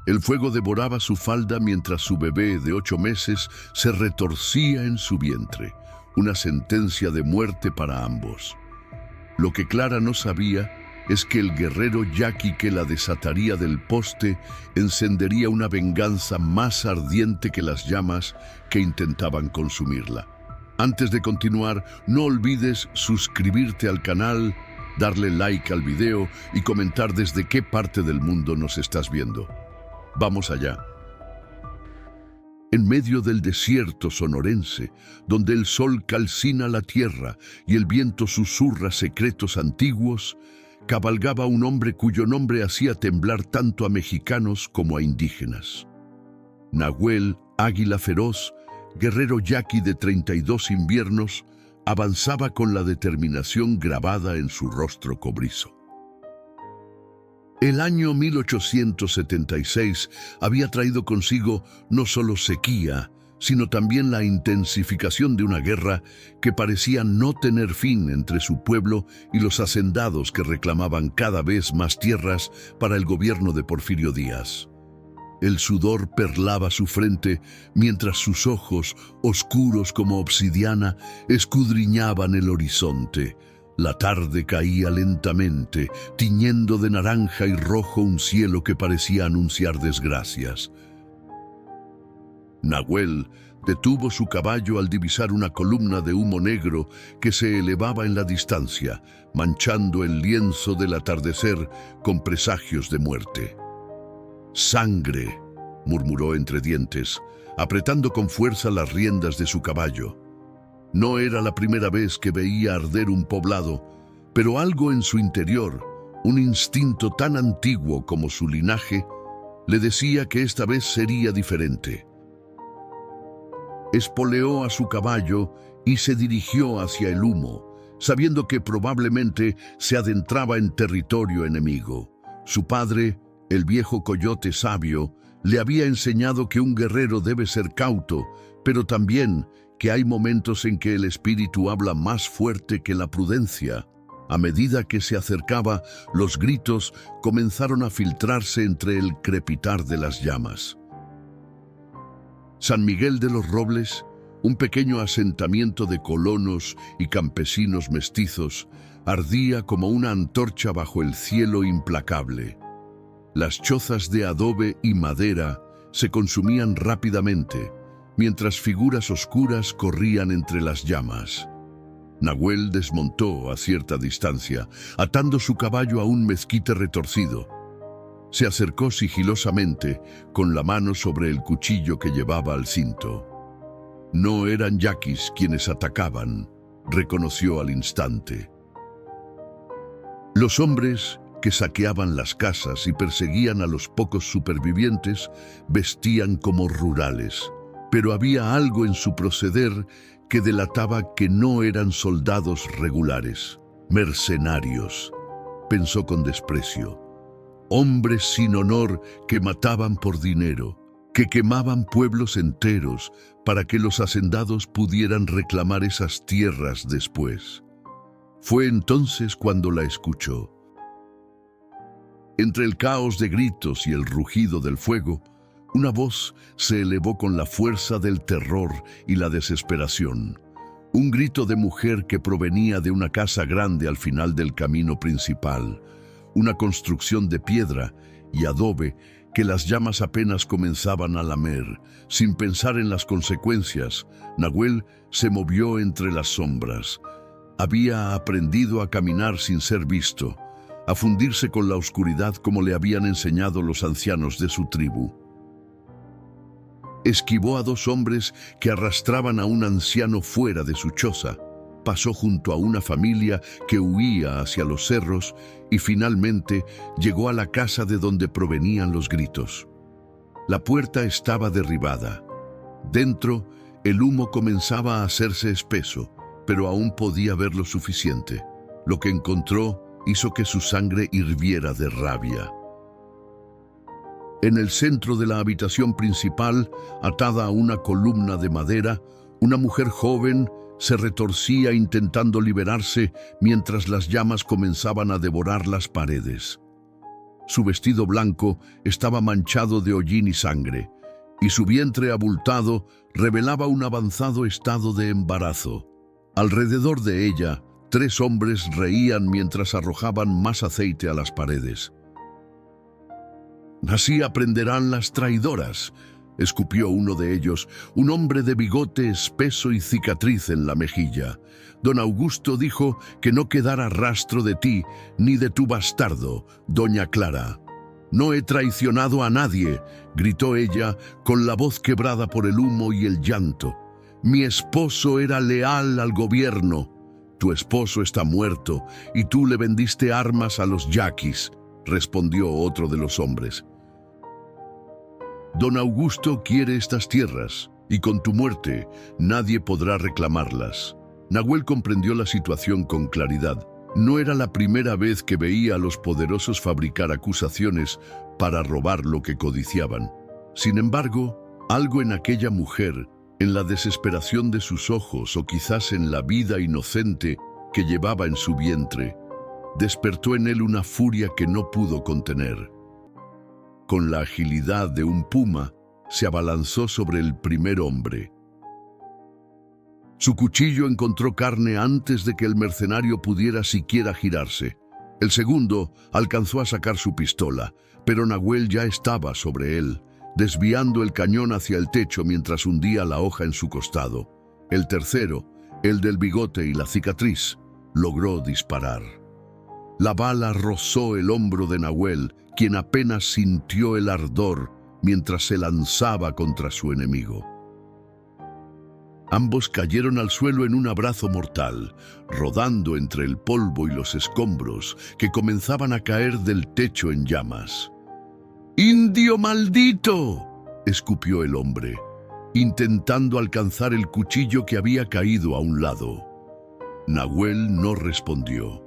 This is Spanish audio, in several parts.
El fuego devoraba su falda mientras su bebé de 8 meses se retorcía en su vientre, una sentencia de muerte para ambos. Lo que Clara no sabía es que el guerrero yaqui que la desataría del poste encendería una venganza más ardiente que las llamas que intentaban consumirla. Antes de continuar, no olvides suscribirte al canal, darle like al video y comentar desde qué parte del mundo nos estás viendo. Vamos allá. En medio del desierto sonorense, donde el sol calcina la tierra y el viento susurra secretos antiguos, cabalgaba un hombre cuyo nombre hacía temblar tanto a mexicanos como a indígenas. Nahuel, águila feroz, guerrero yaqui de 32 inviernos, avanzaba con la determinación grabada en su rostro cobrizo. El año 1876 había traído consigo no solo sequía, sino también la intensificación de una guerra que parecía no tener fin entre su pueblo y los hacendados que reclamaban cada vez más tierras para el gobierno de Porfirio Díaz. El sudor perlaba su frente mientras sus ojos, oscuros como obsidiana, escudriñaban el horizonte. La tarde caía lentamente, tiñendo de naranja y rojo un cielo que parecía anunciar desgracias. Nahuel detuvo su caballo al divisar una columna de humo negro que se elevaba en la distancia, manchando el lienzo del atardecer con presagios de muerte. «Sangre», murmuró entre dientes, apretando con fuerza las riendas de su caballo. No era la primera vez que veía arder un poblado, pero algo en su interior, un instinto tan antiguo como su linaje, le decía que esta vez sería diferente. Espoleó a su caballo y se dirigió hacia el humo, sabiendo que probablemente se adentraba en territorio enemigo. Su padre, el viejo coyote sabio, le había enseñado que un guerrero debe ser cauto, pero también que hay momentos en que el espíritu habla más fuerte que la prudencia. A medida que se acercaba, los gritos comenzaron a filtrarse entre el crepitar de las llamas. San Miguel de los Robles, un pequeño asentamiento de colonos y campesinos mestizos, ardía como una antorcha bajo el cielo implacable. Las chozas de adobe y madera se consumían rápidamente, mientras figuras oscuras corrían entre las llamas. Nahuel desmontó a cierta distancia, atando su caballo a un mezquite retorcido. Se acercó sigilosamente, con la mano sobre el cuchillo que llevaba al cinto. No eran yaquis quienes atacaban, reconoció al instante. Los hombres que saqueaban las casas y perseguían a los pocos supervivientes vestían como rurales, pero había algo en su proceder que delataba que no eran soldados regulares, mercenarios, pensó con desprecio. Hombres sin honor que mataban por dinero, que quemaban pueblos enteros para que los hacendados pudieran reclamar esas tierras después. Fue entonces cuando la escuchó. Entre el caos de gritos y el rugido del fuego, una voz se elevó con la fuerza del terror y la desesperación. Un grito de mujer que provenía de una casa grande al final del camino principal, una construcción de piedra y adobe que las llamas apenas comenzaban a lamer. Sin pensar en las consecuencias, Nahuel se movió entre las sombras. Había aprendido a caminar sin ser visto, a fundirse con la oscuridad como le habían enseñado los ancianos de su tribu. Esquivó a 2 hombres que arrastraban a un anciano fuera de su choza, pasó junto a una familia que huía hacia los cerros y finalmente llegó a la casa de donde provenían los gritos. La puerta estaba derribada. Dentro, el humo comenzaba a hacerse espeso, pero aún podía ver lo suficiente. Lo que encontró hizo que su sangre hirviera de rabia. En el centro de la habitación principal, atada a una columna de madera, una mujer joven se retorcía intentando liberarse mientras las llamas comenzaban a devorar las paredes. Su vestido blanco estaba manchado de hollín y sangre, y su vientre abultado revelaba un avanzado estado de embarazo. Alrededor de ella, 3 hombres reían mientras arrojaban más aceite a las paredes. «Así aprenderán las traidoras», escupió uno de ellos, un hombre de bigote espeso y cicatriz en la mejilla. Don Augusto dijo que no quedara rastro de ti ni de tu bastardo, doña Clara. «No he traicionado a nadie», gritó ella con la voz quebrada por el humo y el llanto. «Mi esposo era leal al gobierno. Tu esposo está muerto y tú le vendiste armas a los yaquis», respondió otro de los hombres. «Don Augusto quiere estas tierras, y con tu muerte nadie podrá reclamarlas». Nahuel comprendió la situación con claridad. No era la primera vez que veía a los poderosos fabricar acusaciones para robar lo que codiciaban. Sin embargo, algo en aquella mujer, en la desesperación de sus ojos o quizás en la vida inocente que llevaba en su vientre, despertó en él una furia que no pudo contener. Con la agilidad de un puma, se abalanzó sobre el primer hombre. Su cuchillo encontró carne antes de que el mercenario pudiera siquiera girarse. El segundo alcanzó a sacar su pistola, pero Nahuel ya estaba sobre él, desviando el cañón hacia el techo mientras hundía la hoja en su costado. El tercero, el del bigote y la cicatriz, logró disparar. La bala rozó el hombro de Nahuel, quien apenas sintió el ardor mientras se lanzaba contra su enemigo. Ambos cayeron al suelo en un abrazo mortal, rodando entre el polvo y los escombros que comenzaban a caer del techo en llamas. «¡Indio maldito!», escupió el hombre, intentando alcanzar el cuchillo que había caído a un lado. Nahuel no respondió.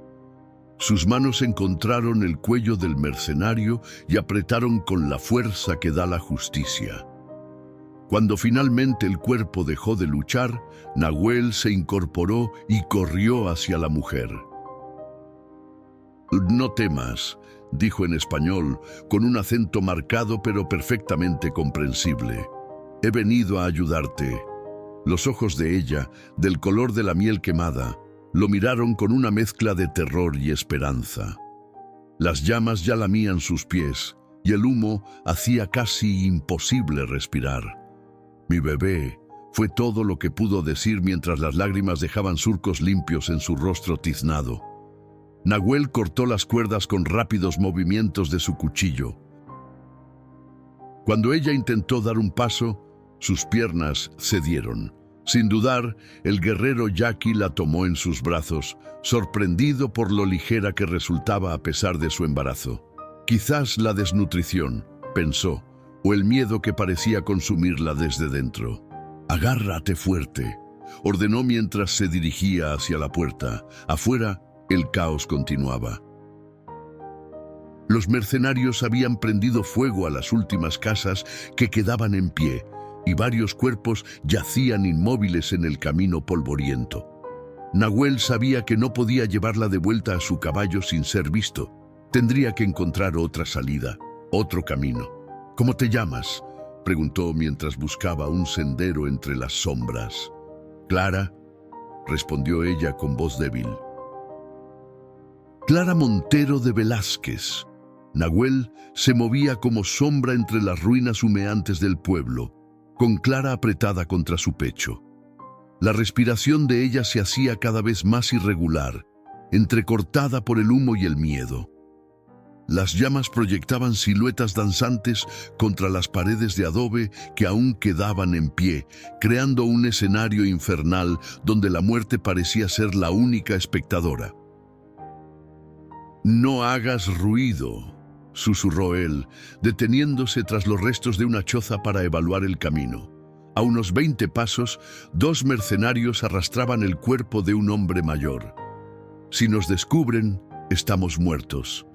Sus manos encontraron el cuello del mercenario y apretaron con la fuerza que da la justicia. Cuando finalmente el cuerpo dejó de luchar, Nahuel se incorporó y corrió hacia la mujer. «No temas», dijo en español, con un acento marcado pero perfectamente comprensible. «He venido a ayudarte». Los ojos de ella, del color de la miel quemada, lo miraron con una mezcla de terror y esperanza. Las llamas ya lamían sus pies y el humo hacía casi imposible respirar. «Mi bebé», fue todo lo que pudo decir mientras las lágrimas dejaban surcos limpios en su rostro tiznado. Nahuel cortó las cuerdas con rápidos movimientos de su cuchillo. Cuando ella intentó dar un paso, sus piernas cedieron. Sin dudar, el guerrero yaqui la tomó en sus brazos, sorprendido por lo ligera que resultaba a pesar de su embarazo. Quizás la desnutrición, pensó, o el miedo que parecía consumirla desde dentro. «Agárrate fuerte», ordenó mientras se dirigía hacia la puerta. Afuera, el caos continuaba. Los mercenarios habían prendido fuego a las últimas casas que quedaban en pie, y varios cuerpos yacían inmóviles en el camino polvoriento. Nahuel sabía que no podía llevarla de vuelta a su caballo sin ser visto. Tendría que encontrar otra salida, otro camino. «¿Cómo te llamas?», preguntó mientras buscaba un sendero entre las sombras. «Clara», respondió ella con voz débil. «Clara Montero de Velázquez». Nahuel se movía como sombra entre las ruinas humeantes del pueblo, con Clara apretada contra su pecho. La respiración de ella se hacía cada vez más irregular, entrecortada por el humo y el miedo. Las llamas proyectaban siluetas danzantes contra las paredes de adobe que aún quedaban en pie, creando un escenario infernal donde la muerte parecía ser la única espectadora. «No hagas ruido», susurró él, deteniéndose tras los restos de una choza para evaluar el camino. A unos 20 pasos, 2 mercenarios arrastraban el cuerpo de un hombre mayor. «Si nos descubren, estamos muertos».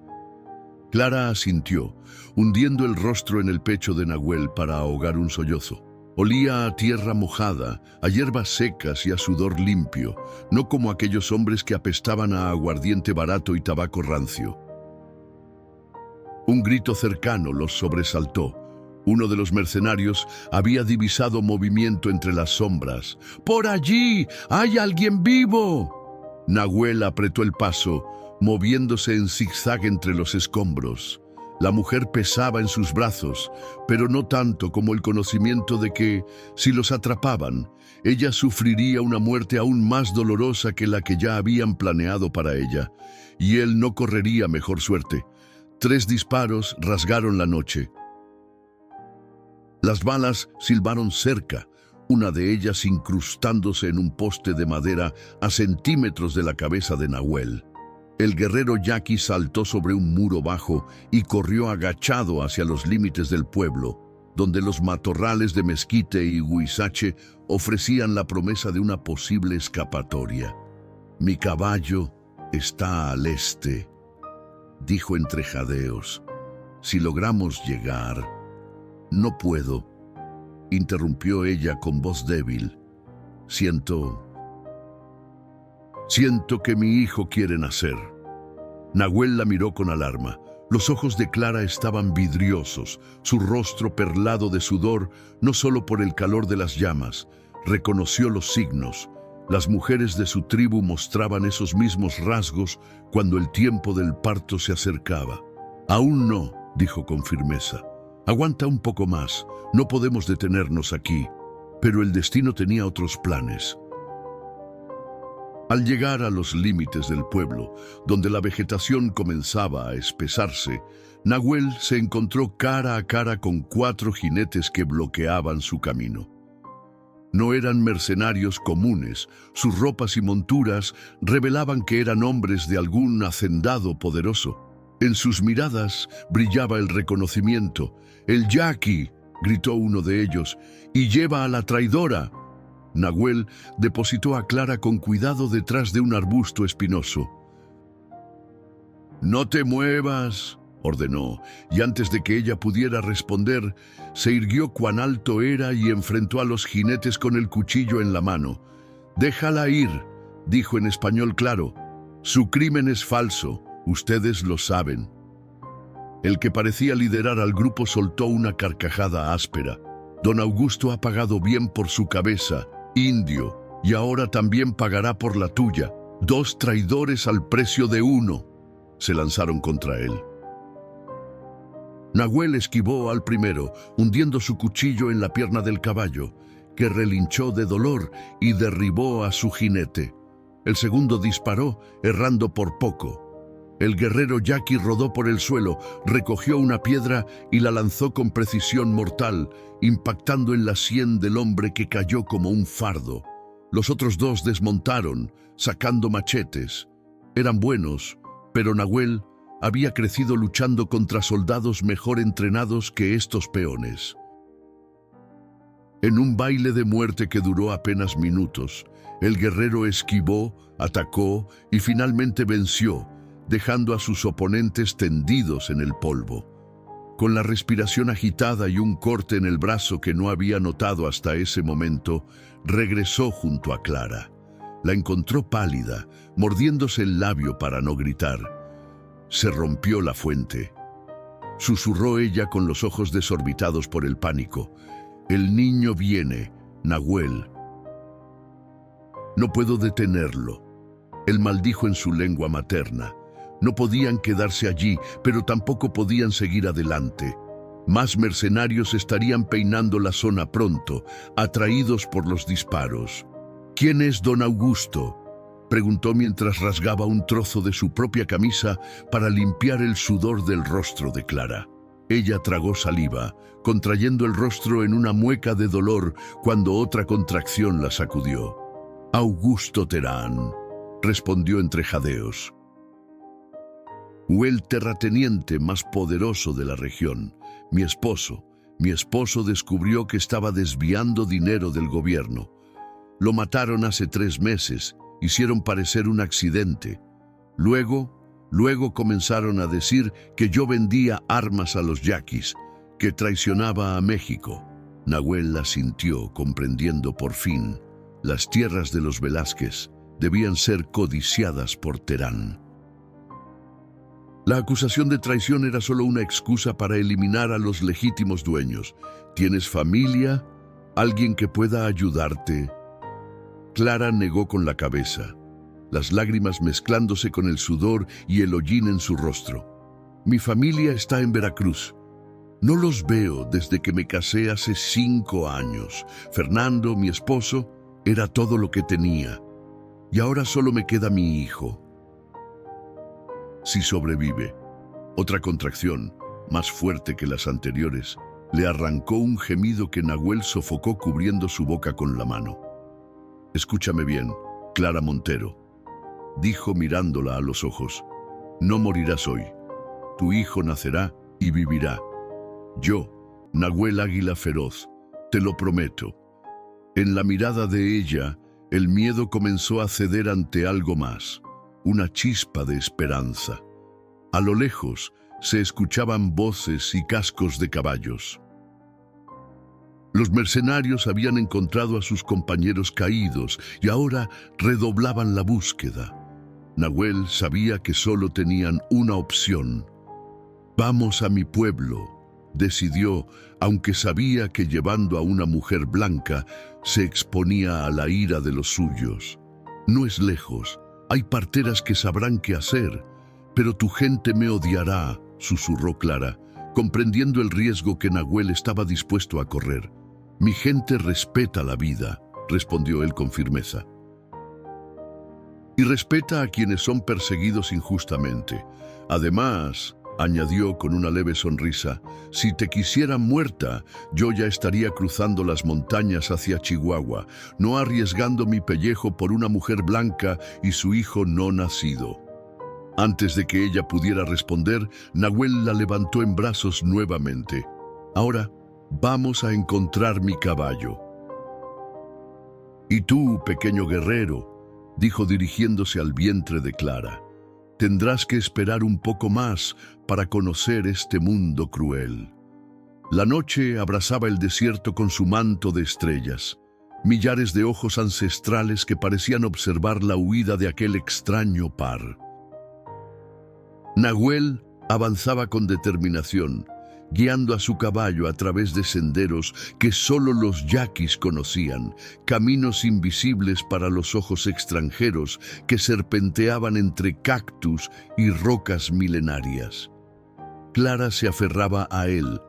Clara asintió, hundiendo el rostro en el pecho de Nahuel para ahogar un sollozo. Olía a tierra mojada, a hierbas secas y a sudor limpio, no como aquellos hombres que apestaban a aguardiente barato y tabaco rancio. Un grito cercano los sobresaltó. Uno de los mercenarios había divisado movimiento entre las sombras. ¡Por allí! ¡Hay alguien vivo! Nahuel apretó el paso, moviéndose en zigzag entre los escombros. La mujer pesaba en sus brazos, pero no tanto como el conocimiento de que, si los atrapaban, ella sufriría una muerte aún más dolorosa que la que ya habían planeado para ella, y él no correría mejor suerte. 3 disparos rasgaron la noche. Las balas silbaron cerca, una de ellas incrustándose en un poste de madera a centímetros de la cabeza de Nahuel. El guerrero yaqui saltó sobre un muro bajo y corrió agachado hacia los límites del pueblo, donde los matorrales de mezquite y huizache ofrecían la promesa de una posible escapatoria. «Mi caballo está al este», dijo entre jadeos. «Si logramos llegar...» «No puedo», interrumpió ella con voz débil. Siento que mi hijo quiere nacer». Nahuel la miró con alarma. Los ojos de Clara estaban vidriosos, su rostro perlado de sudor, no solo por el calor de las llamas. Reconoció los signos. Las mujeres de su tribu mostraban esos mismos rasgos cuando el tiempo del parto se acercaba. «Aún no», dijo con firmeza. «Aguanta un poco más, no podemos detenernos aquí». Pero el destino tenía otros planes. Al llegar a los límites del pueblo, donde la vegetación comenzaba a espesarse, Nahuel se encontró cara a cara con 4 jinetes que bloqueaban su camino. No eran mercenarios comunes, sus ropas y monturas revelaban que eran hombres de algún hacendado poderoso. En sus miradas brillaba el reconocimiento. «¡El yaqui!», gritó uno de ellos, «y lleva a la traidora». Nahuel depositó a Clara con cuidado detrás de un arbusto espinoso. «No te muevas», ordenó, y antes de que ella pudiera responder, se irguió cuán alto era y enfrentó a los jinetes con el cuchillo en la mano. «Déjala ir», dijo en español claro. «Su crimen es falso, ustedes lo saben». El que parecía liderar al grupo soltó una carcajada áspera. «Don Augusto ha pagado bien por su cabeza, indio, y ahora también pagará por la tuya. 2 traidores al precio de 1. Se lanzaron contra él. Nahuel esquivó al primero, hundiendo su cuchillo en la pierna del caballo, que relinchó de dolor y derribó a su jinete. El segundo disparó, errando por poco. El guerrero yaqui rodó por el suelo, recogió una piedra y la lanzó con precisión mortal, impactando en la sien del hombre que cayó como un fardo. Los otros 2 desmontaron, sacando machetes. Eran buenos, pero Nahuel había crecido luchando contra soldados mejor entrenados que estos peones. En un baile de muerte que duró apenas minutos, el guerrero esquivó, atacó y finalmente venció, dejando a sus oponentes tendidos en el polvo. Con la respiración agitada y un corte en el brazo que no había notado hasta ese momento, regresó junto a Clara. La encontró pálida, mordiéndose el labio para no gritar. Se rompió la fuente. Susurró ella con los ojos desorbitados por el pánico. «El niño viene, Nahuel». «No puedo detenerlo», él maldijo en su lengua materna. No podían quedarse allí, pero tampoco podían seguir adelante. Más mercenarios estarían peinando la zona pronto, atraídos por los disparos. «¿Quién es don Augusto?», preguntó mientras rasgaba un trozo de su propia camisa para limpiar el sudor del rostro de Clara. Ella tragó saliva, contrayendo el rostro en una mueca de dolor cuando otra contracción la sacudió. «Augusto Terán», respondió entre jadeos. «O el terrateniente más poderoso de la región, mi esposo descubrió que estaba desviando dinero del gobierno. Lo mataron hace 3 meses, hicieron parecer un accidente. Luego comenzaron a decir que yo vendía armas a los yaquis, que traicionaba a México». Nahuel la sintió, comprendiendo por fin. Las tierras de los Velázquez debían ser codiciadas por Terán. La acusación de traición era solo una excusa para eliminar a los legítimos dueños. ¿Tienes familia? ¿Alguien que pueda ayudarte? Clara negó con la cabeza, las lágrimas mezclándose con el sudor y el hollín en su rostro. Mi familia está en Veracruz. No los veo desde que me casé hace 5 años. Fernando, mi esposo, era todo lo que tenía. Y ahora solo me queda mi hijo. Si sobrevive. Otra contracción, más fuerte que las anteriores, le arrancó un gemido que Nahuel sofocó cubriendo su boca con la mano. Escúchame bien, Clara Montero, dijo mirándola a los ojos. No morirás hoy. Tu hijo nacerá y vivirá. Yo, Nahuel Águila Feroz, te lo prometo. En la mirada de ella, el miedo comenzó a ceder ante algo más, una chispa de esperanza. A lo lejos se escuchaban voces y cascos de caballos. Los mercenarios habían encontrado a sus compañeros caídos y ahora redoblaban la búsqueda. Nahuel sabía que solo tenían una opción. Vamos a mi pueblo, decidió, aunque sabía que llevando a una mujer blanca se exponía a la ira de los suyos. No es lejos, hay parteras que sabrán qué hacer, pero tu gente me odiará, susurró Clara, comprendiendo el riesgo que Nahuel estaba dispuesto a correr. Mi gente respeta la vida, respondió él con firmeza. Y respeta a quienes son perseguidos injustamente. Además, añadió con una leve sonrisa, si te quisieran muerta, yo ya estaría cruzando las montañas hacia Chihuahua, no arriesgando mi pellejo por una mujer blanca y su hijo no nacido. Antes de que ella pudiera responder, Nahuel la levantó en brazos nuevamente. Ahora, vamos a encontrar mi caballo. Y tú, pequeño guerrero, dijo dirigiéndose al vientre de Clara, tendrás que esperar un poco más para conocer este mundo cruel. La noche abrazaba el desierto con su manto de estrellas, millares de ojos ancestrales que parecían observar la huida de aquel extraño par. Nahuel avanzaba con determinación, guiando a su caballo a través de senderos que solo los yaquis conocían, caminos invisibles para los ojos extranjeros que serpenteaban entre cactus y rocas milenarias. Clara se aferraba a él,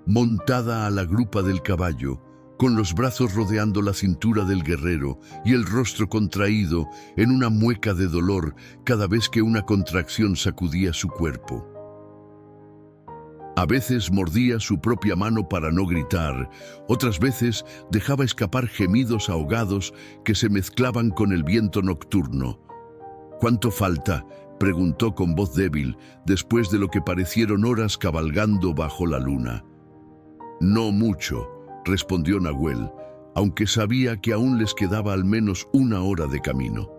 montada a la grupa del caballo, con los brazos rodeando la cintura del guerrero y el rostro contraído en una mueca de dolor cada vez que una contracción sacudía su cuerpo. A veces mordía su propia mano para no gritar, otras veces dejaba escapar gemidos ahogados que se mezclaban con el viento nocturno. ¿Cuánto falta?, preguntó con voz débil, después de lo que parecieron horas cabalgando bajo la luna. No mucho, respondió Nahuel, aunque sabía que aún les quedaba al menos 1 hora de camino.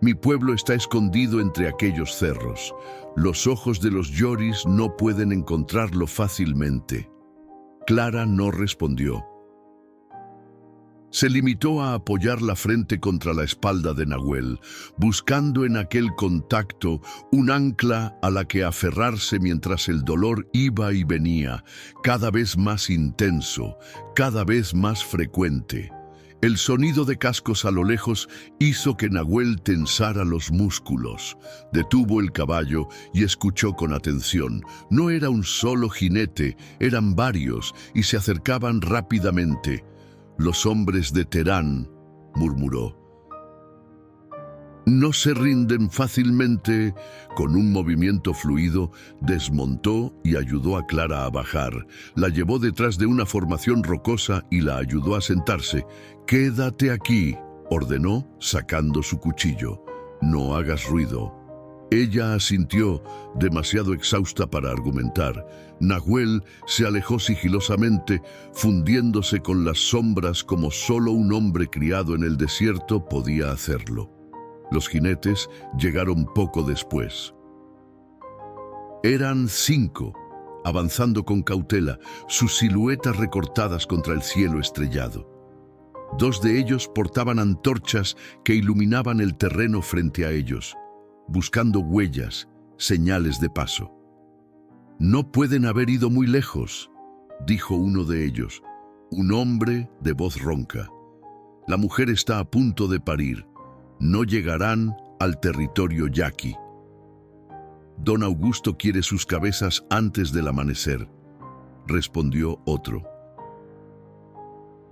Mi pueblo está escondido entre aquellos cerros. Los ojos de los Yoris no pueden encontrarlo fácilmente. Clara no respondió. Se limitó a apoyar la frente contra la espalda de Nahuel, buscando en aquel contacto un ancla a la que aferrarse mientras el dolor iba y venía, cada vez más intenso, cada vez más frecuente. El sonido de cascos a lo lejos hizo que Nahuel tensara los músculos. Detuvo el caballo y escuchó con atención. No era un solo jinete, eran varios y se acercaban rápidamente. Los hombres de Terán, murmuró. No se rinden fácilmente. Con un movimiento fluido, desmontó y ayudó a Clara a bajar. La llevó detrás de una formación rocosa y la ayudó a sentarse. «Quédate aquí», ordenó, sacando su cuchillo. «No hagas ruido». Ella asintió, demasiado exhausta para argumentar. Nahuel se alejó sigilosamente, fundiéndose con las sombras como solo un hombre criado en el desierto podía hacerlo. Los jinetes llegaron poco después. Eran 5, avanzando con cautela, sus siluetas recortadas contra el cielo estrellado. 2 de ellos portaban antorchas que iluminaban el terreno frente a ellos, buscando huellas, señales de paso. «No pueden haber ido muy lejos», dijo uno de ellos, un hombre de voz ronca. «La mujer está a punto de parir. No llegarán al territorio yaqui. Don Augusto quiere sus cabezas antes del amanecer», respondió otro.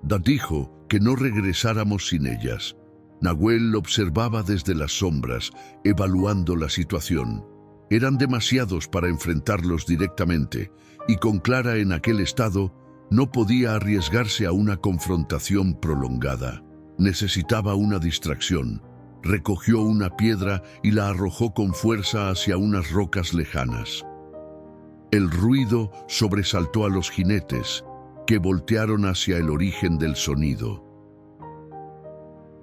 Da dijo que no regresáramos sin ellas. Nahuel observaba desde las sombras, evaluando la situación. Eran demasiados para enfrentarlos directamente, y con Clara en aquel estado, no podía arriesgarse a una confrontación prolongada. Necesitaba una distracción. Recogió una piedra y la arrojó con fuerza hacia unas rocas lejanas. El ruido sobresaltó a los jinetes, que voltearon hacia el origen del sonido.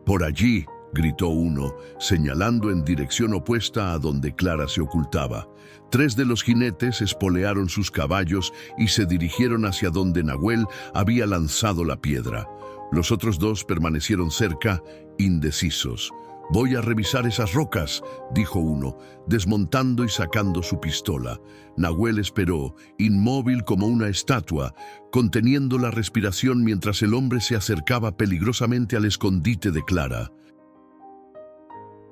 «Por allí», gritó uno, señalando en dirección opuesta a donde Clara se ocultaba. 3 de los jinetes espolearon sus caballos y se dirigieron hacia donde Nahuel había lanzado la piedra. Los otros 2 permanecieron cerca, indecisos. «Voy a revisar esas rocas», dijo uno, desmontando y sacando su pistola. Nahuel esperó, inmóvil como una estatua, conteniendo la respiración mientras el hombre se acercaba peligrosamente al escondite de Clara.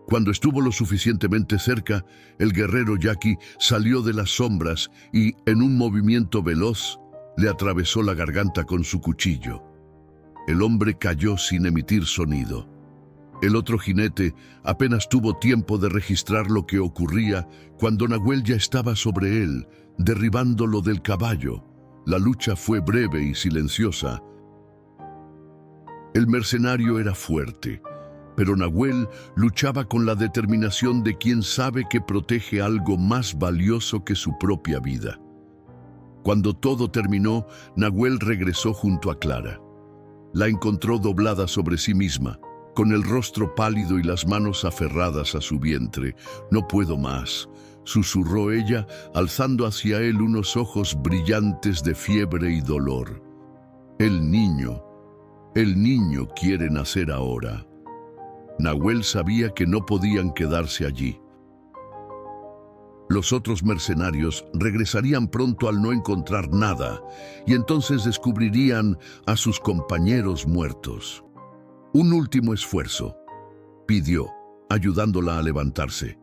Cuando estuvo lo suficientemente cerca, el guerrero yaqui salió de las sombras y, en un movimiento veloz, le atravesó la garganta con su cuchillo. El hombre cayó sin emitir sonido. El otro jinete apenas tuvo tiempo de registrar lo que ocurría cuando Nahuel ya estaba sobre él, derribándolo del caballo. La lucha fue breve y silenciosa. El mercenario era fuerte, pero Nahuel luchaba con la determinación de quien sabe que protege algo más valioso que su propia vida. Cuando todo terminó, Nahuel regresó junto a Clara. La encontró doblada sobre sí misma, con el rostro pálido y las manos aferradas a su vientre. «No puedo más», susurró ella, alzando hacia él unos ojos brillantes de fiebre y dolor. El niño quiere nacer ahora». Nahuel sabía que no podían quedarse allí. Los otros mercenarios regresarían pronto al no encontrar nada, y entonces descubrirían a sus compañeros muertos. «Un último esfuerzo», pidió, ayudándola a levantarse.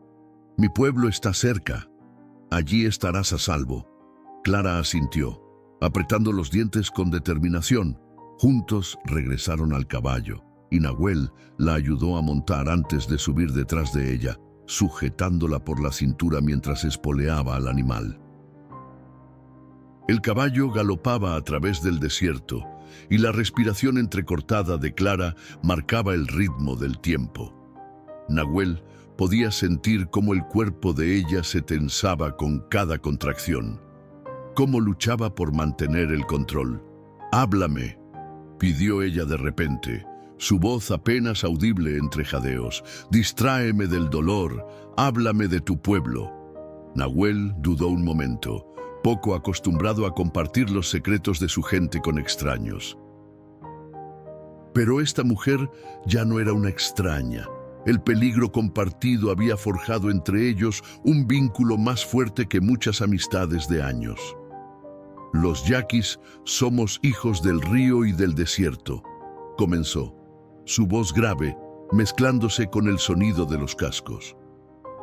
«Mi pueblo está cerca. Allí estarás a salvo». Clara asintió, apretando los dientes con determinación. Juntos regresaron al caballo, y Nahuel la ayudó a montar antes de subir detrás de ella, sujetándola por la cintura mientras espoleaba al animal. El caballo galopaba a través del desierto, y la respiración entrecortada de Clara marcaba el ritmo del tiempo. Nahuel podía sentir cómo el cuerpo de ella se tensaba con cada contracción, cómo luchaba por mantener el control. «Háblame», pidió ella de repente, su voz apenas audible entre jadeos. «Distráeme del dolor, háblame de tu pueblo». Nahuel dudó un momento, poco acostumbrado a compartir los secretos de su gente con extraños. Pero esta mujer ya no era una extraña. El peligro compartido había forjado entre ellos un vínculo más fuerte que muchas amistades de años. «Los yaquis somos hijos del río y del desierto», comenzó, su voz grave mezclándose con el sonido de los cascos.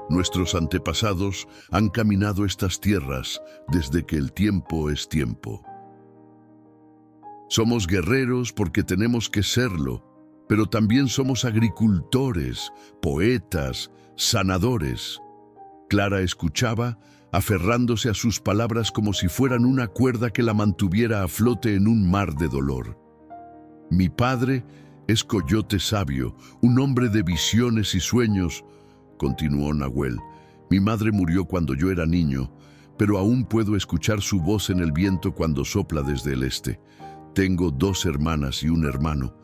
«Nuestros antepasados han caminado estas tierras desde que el tiempo es tiempo. Somos guerreros porque tenemos que serlo, pero también somos agricultores, poetas, sanadores». Clara escuchaba, aferrándose a sus palabras como si fueran una cuerda que la mantuviera a flote en un mar de dolor. «Mi padre es Coyote Sabio, un hombre de visiones y sueños», continuó Nahuel. «Mi madre murió cuando yo era niño, pero aún puedo escuchar su voz en el viento cuando sopla desde el este. Tengo 2 hermanas y un hermano.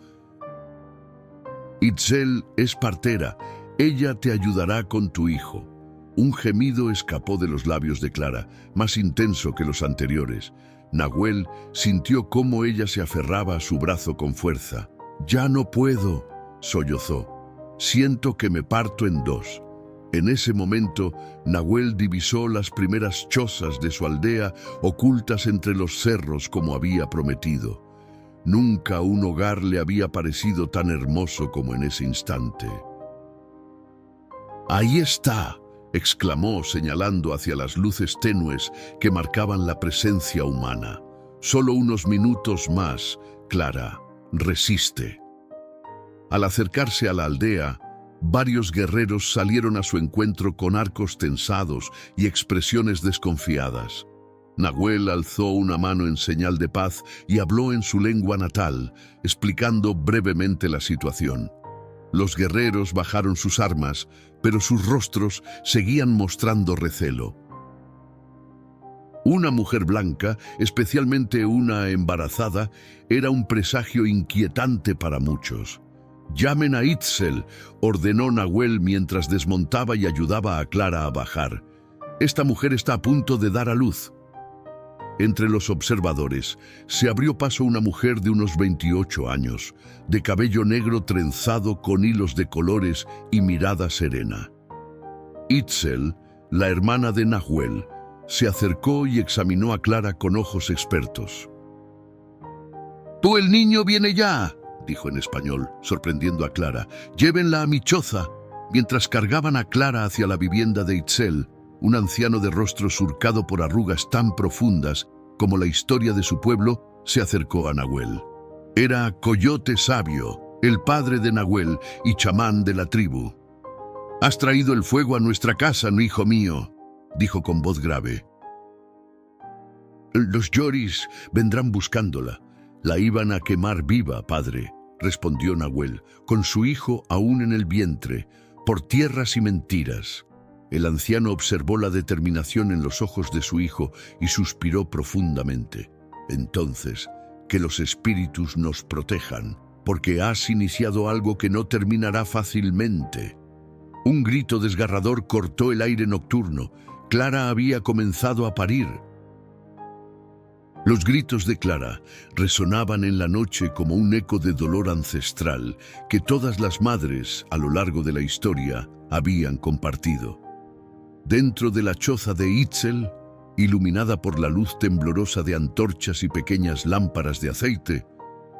Itzel es partera, ella te ayudará con tu hijo». Un gemido escapó de los labios de Clara, más intenso que los anteriores. Nahuel sintió cómo ella se aferraba a su brazo con fuerza. «Ya no puedo», sollozó. «Siento que me parto en 2». En ese momento, Nahuel divisó las primeras chozas de su aldea ocultas entre los cerros como había prometido. Nunca un hogar le había parecido tan hermoso como en ese instante. «¡Ahí está!», exclamó señalando hacia las luces tenues que marcaban la presencia humana. «Solo unos minutos más, Clara. Resiste». Al acercarse a la aldea, varios guerreros salieron a su encuentro con arcos tensados y expresiones desconfiadas. Nahuel alzó una mano en señal de paz y habló en su lengua natal, explicando brevemente la situación. Los guerreros bajaron sus armas, pero sus rostros seguían mostrando recelo. Una mujer blanca, especialmente una embarazada, era un presagio inquietante para muchos. «Llamen a Itzel», ordenó Nahuel mientras desmontaba y ayudaba a Clara a bajar. «Esta mujer está a punto de dar a luz». Entre los observadores se abrió paso una mujer de unos 28 años, de cabello negro trenzado con hilos de colores y mirada serena. Itzel, la hermana de Nahuel, se acercó y examinó a Clara con ojos expertos. «¡Tú, el niño viene ya!», dijo en español, sorprendiendo a Clara. «Llévenla a mi choza». Mientras cargaban a Clara hacia la vivienda de Itzel, un anciano de rostro surcado por arrugas tan profundas como la historia de su pueblo, se acercó a Nahuel. Era Coyote Sabio, el padre de Nahuel y chamán de la tribu. «Has traído el fuego a nuestra casa, hijo mío», dijo con voz grave. «Los Yoris vendrán buscándola. La iban a quemar viva, padre», respondió Nahuel, con su hijo aún en el vientre, por tierras y mentiras. El anciano observó la determinación en los ojos de su hijo y suspiró profundamente. «Entonces, que los espíritus nos protejan, porque has iniciado algo que no terminará fácilmente». Un grito desgarrador cortó el aire nocturno. Clara había comenzado a parir. Los gritos de Clara resonaban en la noche como un eco de dolor ancestral que todas las madres, a lo largo de la historia, habían compartido. Dentro de la choza de Itzel, iluminada por la luz temblorosa de antorchas y pequeñas lámparas de aceite,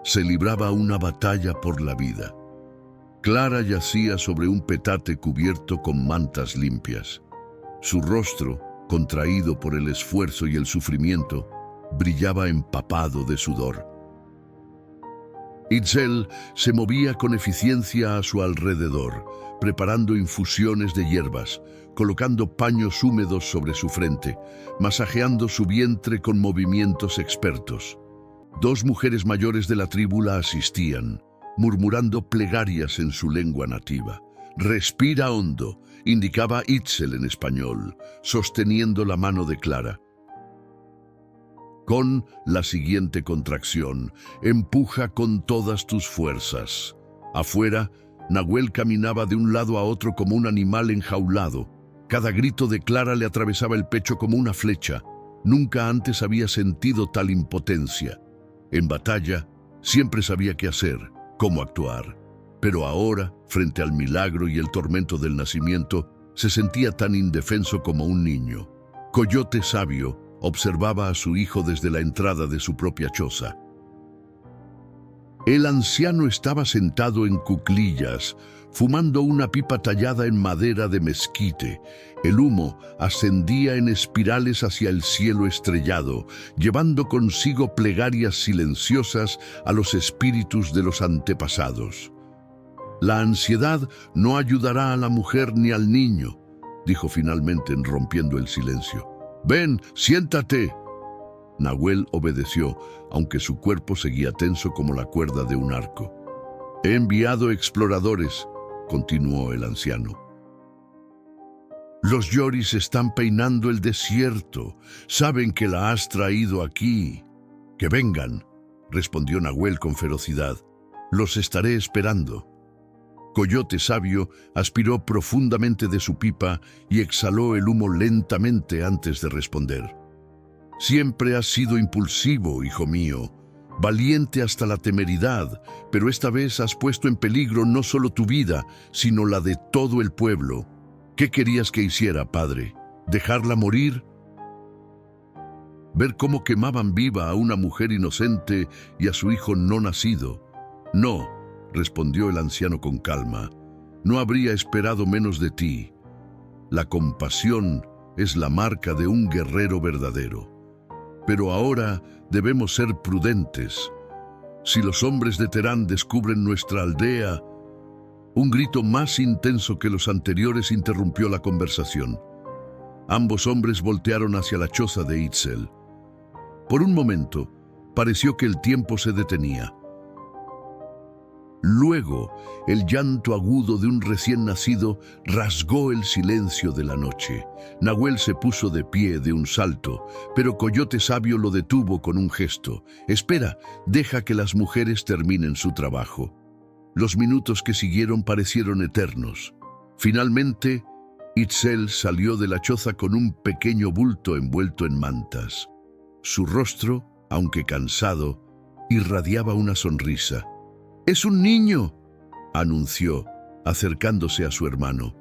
se libraba una batalla por la vida. Clara yacía sobre un petate cubierto con mantas limpias. Su rostro, contraído por el esfuerzo y el sufrimiento, brillaba empapado de sudor. Itzel se movía con eficiencia a su alrededor, preparando infusiones de hierbas, colocando paños húmedos sobre su frente, masajeando su vientre con movimientos expertos. Dos mujeres mayores de la tribu la asistían, murmurando plegarias en su lengua nativa. «Respira hondo», indicaba Itzel en español, sosteniendo la mano de Clara. Con la siguiente contracción, empuja con todas tus fuerzas. Afuera, Nahuel caminaba de un lado a otro como un animal enjaulado. Cada grito de Clara le atravesaba el pecho como una flecha. Nunca antes había sentido tal impotencia. En batalla, siempre sabía qué hacer, cómo actuar. Pero ahora, frente al milagro y el tormento del nacimiento, se sentía tan indefenso como un niño. Coyote Sabio observaba a su hijo desde la entrada de su propia choza. El anciano estaba sentado en cuclillas, fumando una pipa tallada en madera de mezquite. El humo ascendía en espirales hacia el cielo estrellado, llevando consigo plegarias silenciosas a los espíritus de los antepasados. «La ansiedad no ayudará a la mujer ni al niño», dijo finalmente rompiendo el silencio. «Ven, siéntate». Nahuel obedeció, aunque su cuerpo seguía tenso como la cuerda de un arco. «He enviado exploradores», continuó el anciano. «Los Yoris están peinando el desierto. Saben que la has traído aquí». «Que vengan», respondió Nahuel con ferocidad. «Los estaré esperando». Coyote Sabio aspiró profundamente de su pipa y exhaló el humo lentamente antes de responder. «Siempre has sido impulsivo, hijo mío, valiente hasta la temeridad, pero esta vez has puesto en peligro no solo tu vida, sino la de todo el pueblo. ¿Qué querías que hiciera, padre? ¿Dejarla morir? ¿Ver cómo quemaban viva a una mujer inocente y a su hijo no nacido? No, respondió el anciano con calma. No habría esperado menos de ti. La compasión es la marca de un guerrero verdadero. Pero ahora debemos ser prudentes. Si los hombres de Terán descubren nuestra aldea... Un grito más intenso que los anteriores interrumpió la conversación. Ambos hombres voltearon hacia la choza de Itzel. Por un momento, pareció que el tiempo se detenía. Luego, el llanto agudo de un recién nacido rasgó el silencio de la noche. Nahuel se puso de pie de un salto, pero Coyote Sabio lo detuvo con un gesto. «Espera, deja que las mujeres terminen su trabajo». Los minutos que siguieron parecieron eternos. Finalmente, Itzel salió de la choza con un pequeño bulto envuelto en mantas. Su rostro, aunque cansado, irradiaba una sonrisa. «¡Es un niño!», anunció, acercándose a su hermano.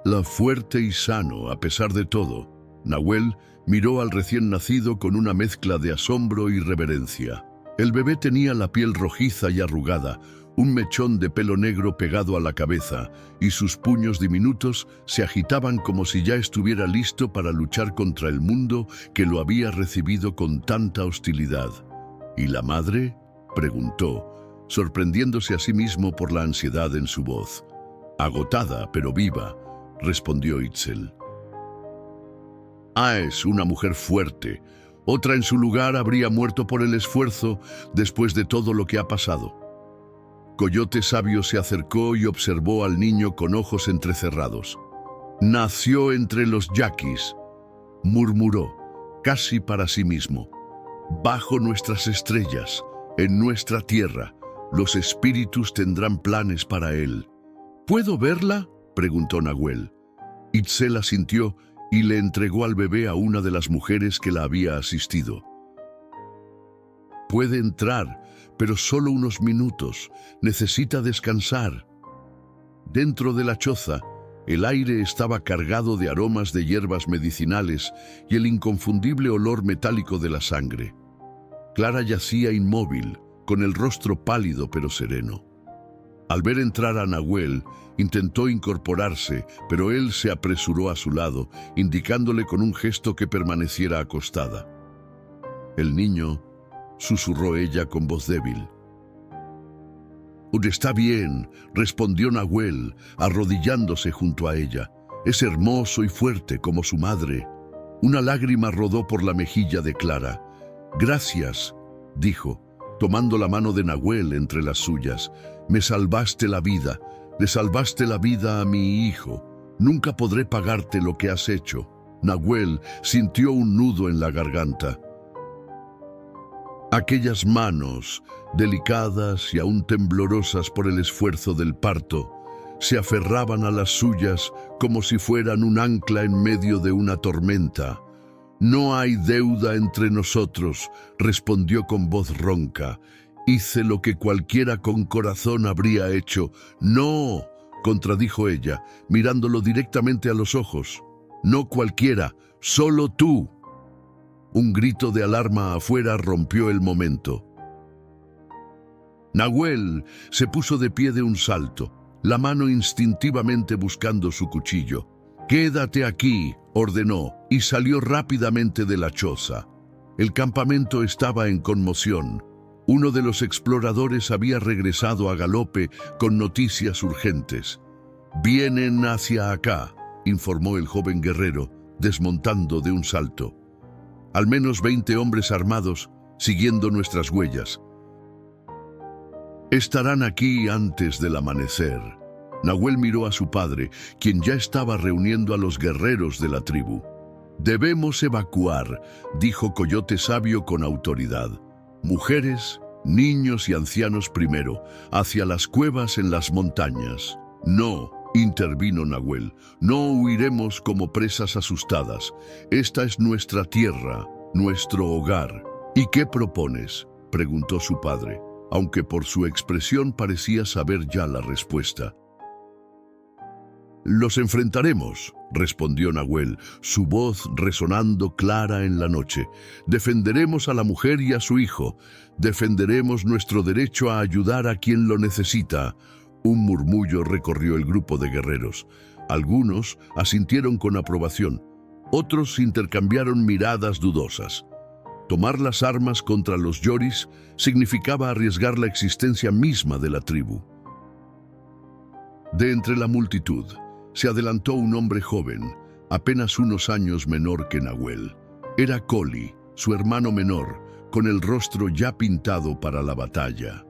La fuerte y sano, a pesar de todo, Nahuel miró al recién nacido con una mezcla de asombro y reverencia. El bebé tenía la piel rojiza y arrugada, un mechón de pelo negro pegado a la cabeza, y sus puños diminutos se agitaban como si ya estuviera listo para luchar contra el mundo que lo había recibido con tanta hostilidad. ¿Y la madre?, preguntó, sorprendiéndose a sí mismo por la ansiedad en su voz. «Agotada, pero viva», respondió Itzel. «Es una mujer fuerte. Otra en su lugar habría muerto por el esfuerzo después de todo lo que ha pasado». Coyote Sabio se acercó y observó al niño con ojos entrecerrados. «Nació entre los yaquis», murmuró, casi para sí mismo. «Bajo nuestras estrellas, en nuestra tierra, los espíritus tendrán planes para él». «¿Puedo verla?», preguntó Nahuel. Itzel asintió y le entregó al bebé a una de las mujeres que la había asistido. «Puede entrar, pero solo unos minutos. Necesita descansar». Dentro de la choza, el aire estaba cargado de aromas de hierbas medicinales y el inconfundible olor metálico de la sangre. Clara yacía inmóvil, con el rostro pálido pero sereno. Al ver entrar a Nahuel, intentó incorporarse, pero él se apresuró a su lado, indicándole con un gesto que permaneciera acostada. «El niño», susurró ella con voz débil. «Está bien», respondió Nahuel, arrodillándose junto a ella. «Es hermoso y fuerte como su madre». Una lágrima rodó por la mejilla de Clara. «Gracias», dijo, tomando la mano de Nahuel entre las suyas. «Me salvaste la vida, le salvaste la vida a mi hijo. Nunca podré pagarte lo que has hecho». Nahuel sintió un nudo en la garganta. Aquellas manos, delicadas y aún temblorosas por el esfuerzo del parto, se aferraban a las suyas como si fueran un ancla en medio de una tormenta. «No hay deuda entre nosotros», respondió con voz ronca. «Hice lo que cualquiera con corazón habría hecho». «No», contradijo ella, mirándolo directamente a los ojos. «No cualquiera, solo tú». Un grito de alarma afuera rompió el momento. Nahuel se puso de pie de un salto, la mano instintivamente buscando su cuchillo. «Quédate aquí», ordenó, y salió rápidamente de la choza. El campamento estaba en conmoción. Uno de los exploradores había regresado a galope con noticias urgentes. «Vienen hacia acá», informó el joven guerrero, desmontando de un salto. «Al menos 20 hombres armados, siguiendo nuestras huellas. Estarán aquí antes del amanecer». Nahuel miró a su padre, quien ya estaba reuniendo a los guerreros de la tribu. «Debemos evacuar», dijo Coyote Sabio con autoridad. «Mujeres, niños y ancianos primero, hacia las cuevas en las montañas». «No», intervino Nahuel, «no huiremos como presas asustadas. Esta es nuestra tierra, nuestro hogar». «¿Y qué propones?», preguntó su padre, aunque por su expresión parecía saber ya la respuesta. Los enfrentaremos, respondió Nahuel, su voz resonando clara en la noche. Defenderemos a la mujer y a su hijo. Defenderemos nuestro derecho a ayudar a quien lo necesita. Un murmullo recorrió el grupo de guerreros. Algunos asintieron con aprobación. Otros intercambiaron miradas dudosas. Tomar las armas contra los Yoris significaba arriesgar la existencia misma de la tribu. De entre la multitud, se adelantó un hombre joven, apenas unos años menor que Nahuel. Era Coli, su hermano menor, con el rostro ya pintado para la batalla.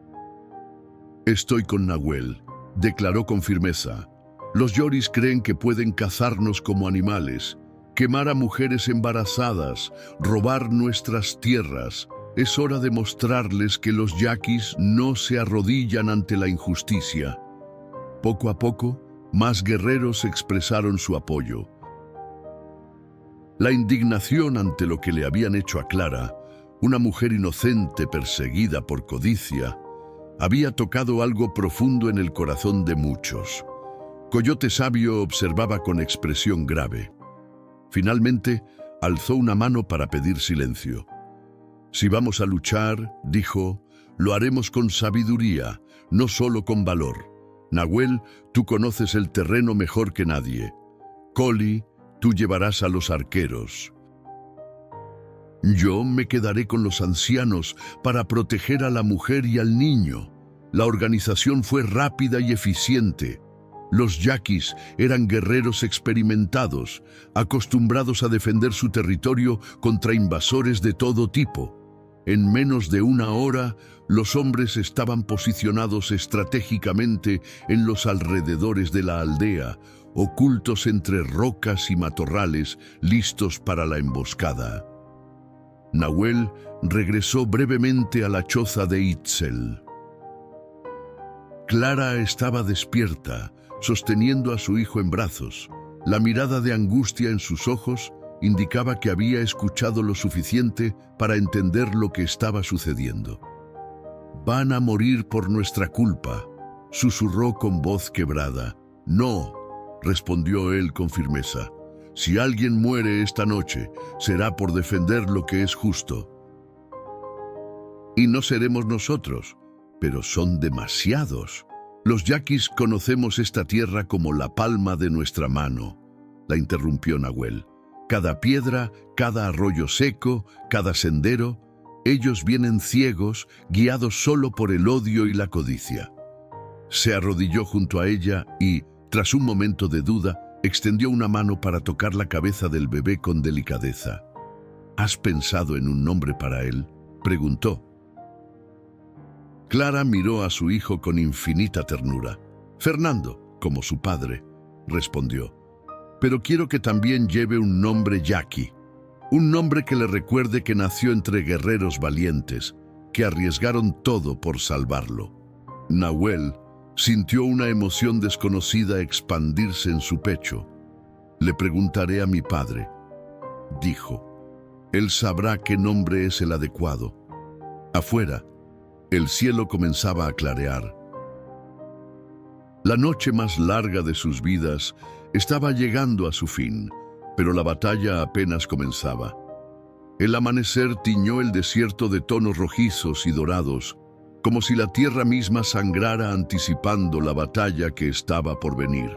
«Estoy con Nahuel», declaró con firmeza. «Los Yoris creen que pueden cazarnos como animales, quemar a mujeres embarazadas, robar nuestras tierras. Es hora de mostrarles que los yaquis no se arrodillan ante la injusticia». Poco a poco, más guerreros expresaron su apoyo. La indignación ante lo que le habían hecho a Clara, una mujer inocente perseguida por codicia, había tocado algo profundo en el corazón de muchos. Coyote Sabio observaba con expresión grave. Finalmente, alzó una mano para pedir silencio. «Si vamos a luchar», dijo, «lo haremos con sabiduría, no solo con valor. Nahuel, tú conoces el terreno mejor que nadie. Coli, tú llevarás a los arqueros. Yo me quedaré con los ancianos para proteger a la mujer y al niño». La organización fue rápida y eficiente. Los yaquis eran guerreros experimentados, acostumbrados a defender su territorio contra invasores de todo tipo. En menos de una hora, los hombres estaban posicionados estratégicamente en los alrededores de la aldea, ocultos entre rocas y matorrales, listos para la emboscada. Nahuel regresó brevemente a la choza de Itzel. Clara estaba despierta, sosteniendo a su hijo en brazos. La mirada de angustia en sus ojos indicaba que había escuchado lo suficiente para entender lo que estaba sucediendo. «Van a morir por nuestra culpa», susurró con voz quebrada. «No», respondió él con firmeza. «Si alguien muere esta noche, será por defender lo que es justo. Y no seremos nosotros, pero son demasiados. Los yaquis conocemos esta tierra como la palma de nuestra mano», la interrumpió Nahuel. «Cada piedra, cada arroyo seco, cada sendero, ellos vienen ciegos, guiados solo por el odio y la codicia». Se arrodilló junto a ella y, tras un momento de duda, extendió una mano para tocar la cabeza del bebé con delicadeza. «¿Has pensado en un nombre para él?», preguntó. Clara miró a su hijo con infinita ternura. «Fernando, como su padre», respondió. «Pero quiero que también lleve un nombre yaqui, un nombre que le recuerde que nació entre guerreros valientes, que arriesgaron todo por salvarlo». Nahuel sintió una emoción desconocida expandirse en su pecho. «Le preguntaré a mi padre», dijo. «Él sabrá qué nombre es el adecuado». Afuera, el cielo comenzaba a clarear. La noche más larga de sus vidas estaba llegando a su fin, pero la batalla apenas comenzaba. El amanecer tiñó el desierto de tonos rojizos y dorados, como si la tierra misma sangrara anticipando la batalla que estaba por venir.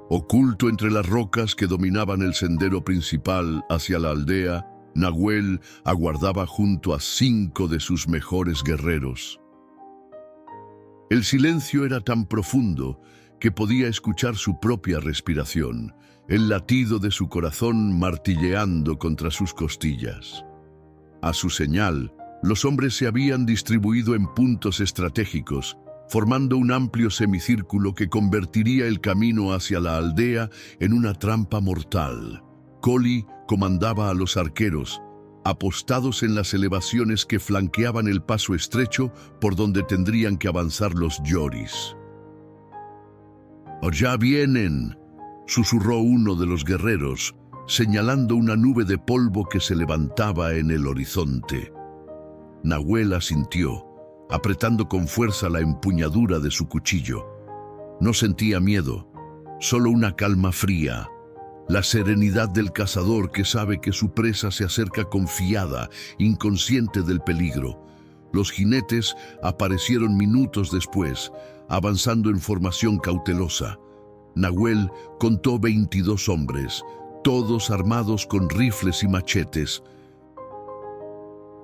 Oculto entre las rocas que dominaban el sendero principal hacia la aldea, Nahuel aguardaba junto a 5 de sus mejores guerreros. El silencio era tan profundo que podía escuchar su propia respiración, el latido de su corazón martilleando contra sus costillas. A su señal, los hombres se habían distribuido en puntos estratégicos, formando un amplio semicírculo que convertiría el camino hacia la aldea en una trampa mortal. Coli comandaba a los arqueros, apostados en las elevaciones que flanqueaban el paso estrecho por donde tendrían que avanzar los Yoris. «¡Ya vienen!», susurró uno de los guerreros, señalando una nube de polvo que se levantaba en el horizonte. Nahuel asintió, apretando con fuerza la empuñadura de su cuchillo. No sentía miedo, solo una calma fría. La serenidad del cazador que sabe que su presa se acerca confiada, inconsciente del peligro. Los jinetes aparecieron minutos después, avanzando en formación cautelosa. Nahuel contó 22 hombres, todos armados con rifles y machetes.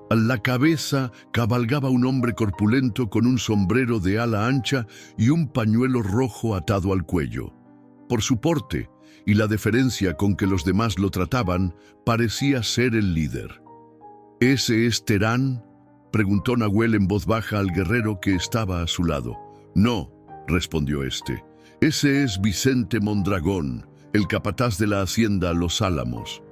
A la cabeza cabalgaba un hombre corpulento con un sombrero de ala ancha y un pañuelo rojo atado al cuello. Por su porte y la deferencia con que los demás lo trataban, parecía ser el líder. ¿Ese es Terán?, preguntó Nahuel en voz baja al guerrero que estaba a su lado. No, respondió este. Ese es Vicente Mondragón, el capataz de la hacienda Los Álamos.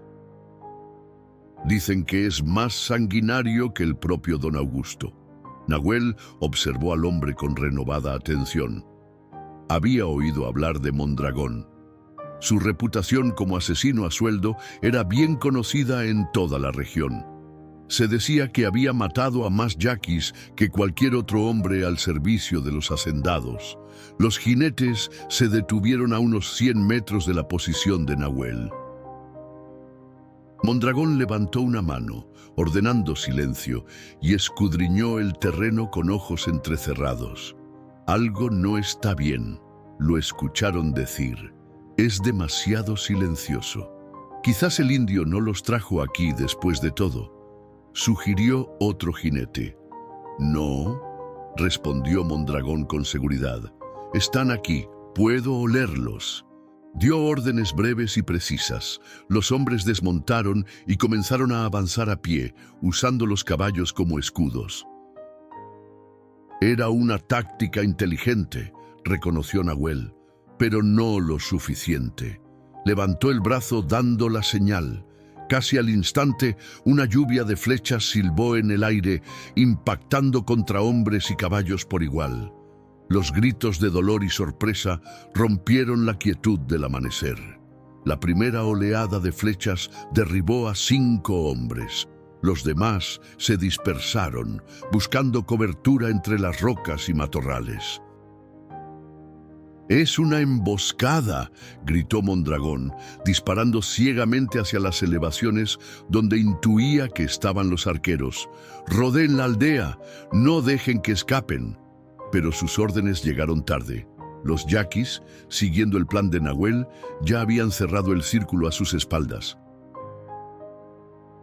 Dicen que es más sanguinario que el propio don Augusto. Nahuel observó al hombre con renovada atención. Había oído hablar de Mondragón. Su reputación como asesino a sueldo era bien conocida en toda la región. Se decía que había matado a más yaquis que cualquier otro hombre al servicio de los hacendados. Los jinetes se detuvieron a unos 100 metros de la posición de Nahuel. Mondragón levantó una mano, ordenando silencio, y escudriñó el terreno con ojos entrecerrados. Algo no está bien, lo escucharon decir. Es demasiado silencioso. Quizás el indio no los trajo aquí después de todo, sugirió otro jinete. No, respondió Mondragón con seguridad. Están aquí, puedo olerlos. Dio órdenes breves y precisas. Los hombres desmontaron y comenzaron a avanzar a pie, usando los caballos como escudos. Era una táctica inteligente, reconoció Nahuel, pero no lo suficiente. Levantó el brazo dando la señal. Casi al instante, una lluvia de flechas silbó en el aire, impactando contra hombres y caballos por igual. Los gritos de dolor y sorpresa rompieron la quietud del amanecer. La primera oleada de flechas derribó a 5 hombres. Los demás se dispersaron, buscando cobertura entre las rocas y matorrales. «Es una emboscada», gritó Mondragón, disparando ciegamente hacia las elevaciones donde intuía que estaban los arqueros. «Rodeen la aldea, no dejen que escapen». Pero sus órdenes llegaron tarde. Los yaquis, siguiendo el plan de Nahuel, ya habían cerrado el círculo a sus espaldas.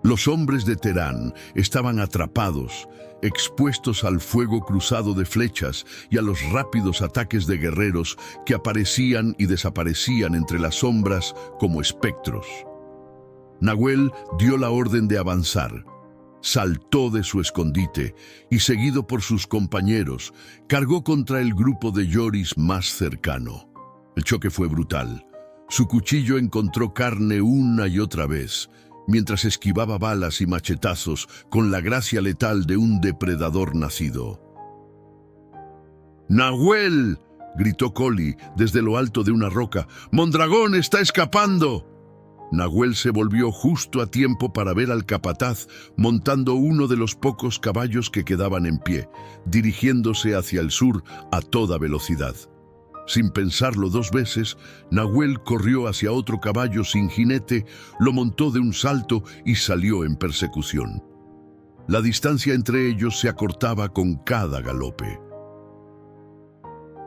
Los hombres de Terán estaban atrapados, expuestos al fuego cruzado de flechas y a los rápidos ataques de guerreros que aparecían y desaparecían entre las sombras como espectros. Nahuel dio la orden de avanzar. Saltó de su escondite y, seguido por sus compañeros, cargó contra el grupo de yoris más cercano. El choque fue brutal. Su cuchillo encontró carne una y otra vez, mientras esquivaba balas y machetazos con la gracia letal de un depredador nacido. «¡Nahuel!», gritó Coli desde lo alto de una roca. «¡Mondragón está escapando!». Nahuel se volvió justo a tiempo para ver al capataz montando uno de los pocos caballos que quedaban en pie, dirigiéndose hacia el sur a toda velocidad. Sin pensarlo 2 veces, Nahuel corrió hacia otro caballo sin jinete, lo montó de un salto y salió en persecución. La distancia entre ellos se acortaba con cada galope.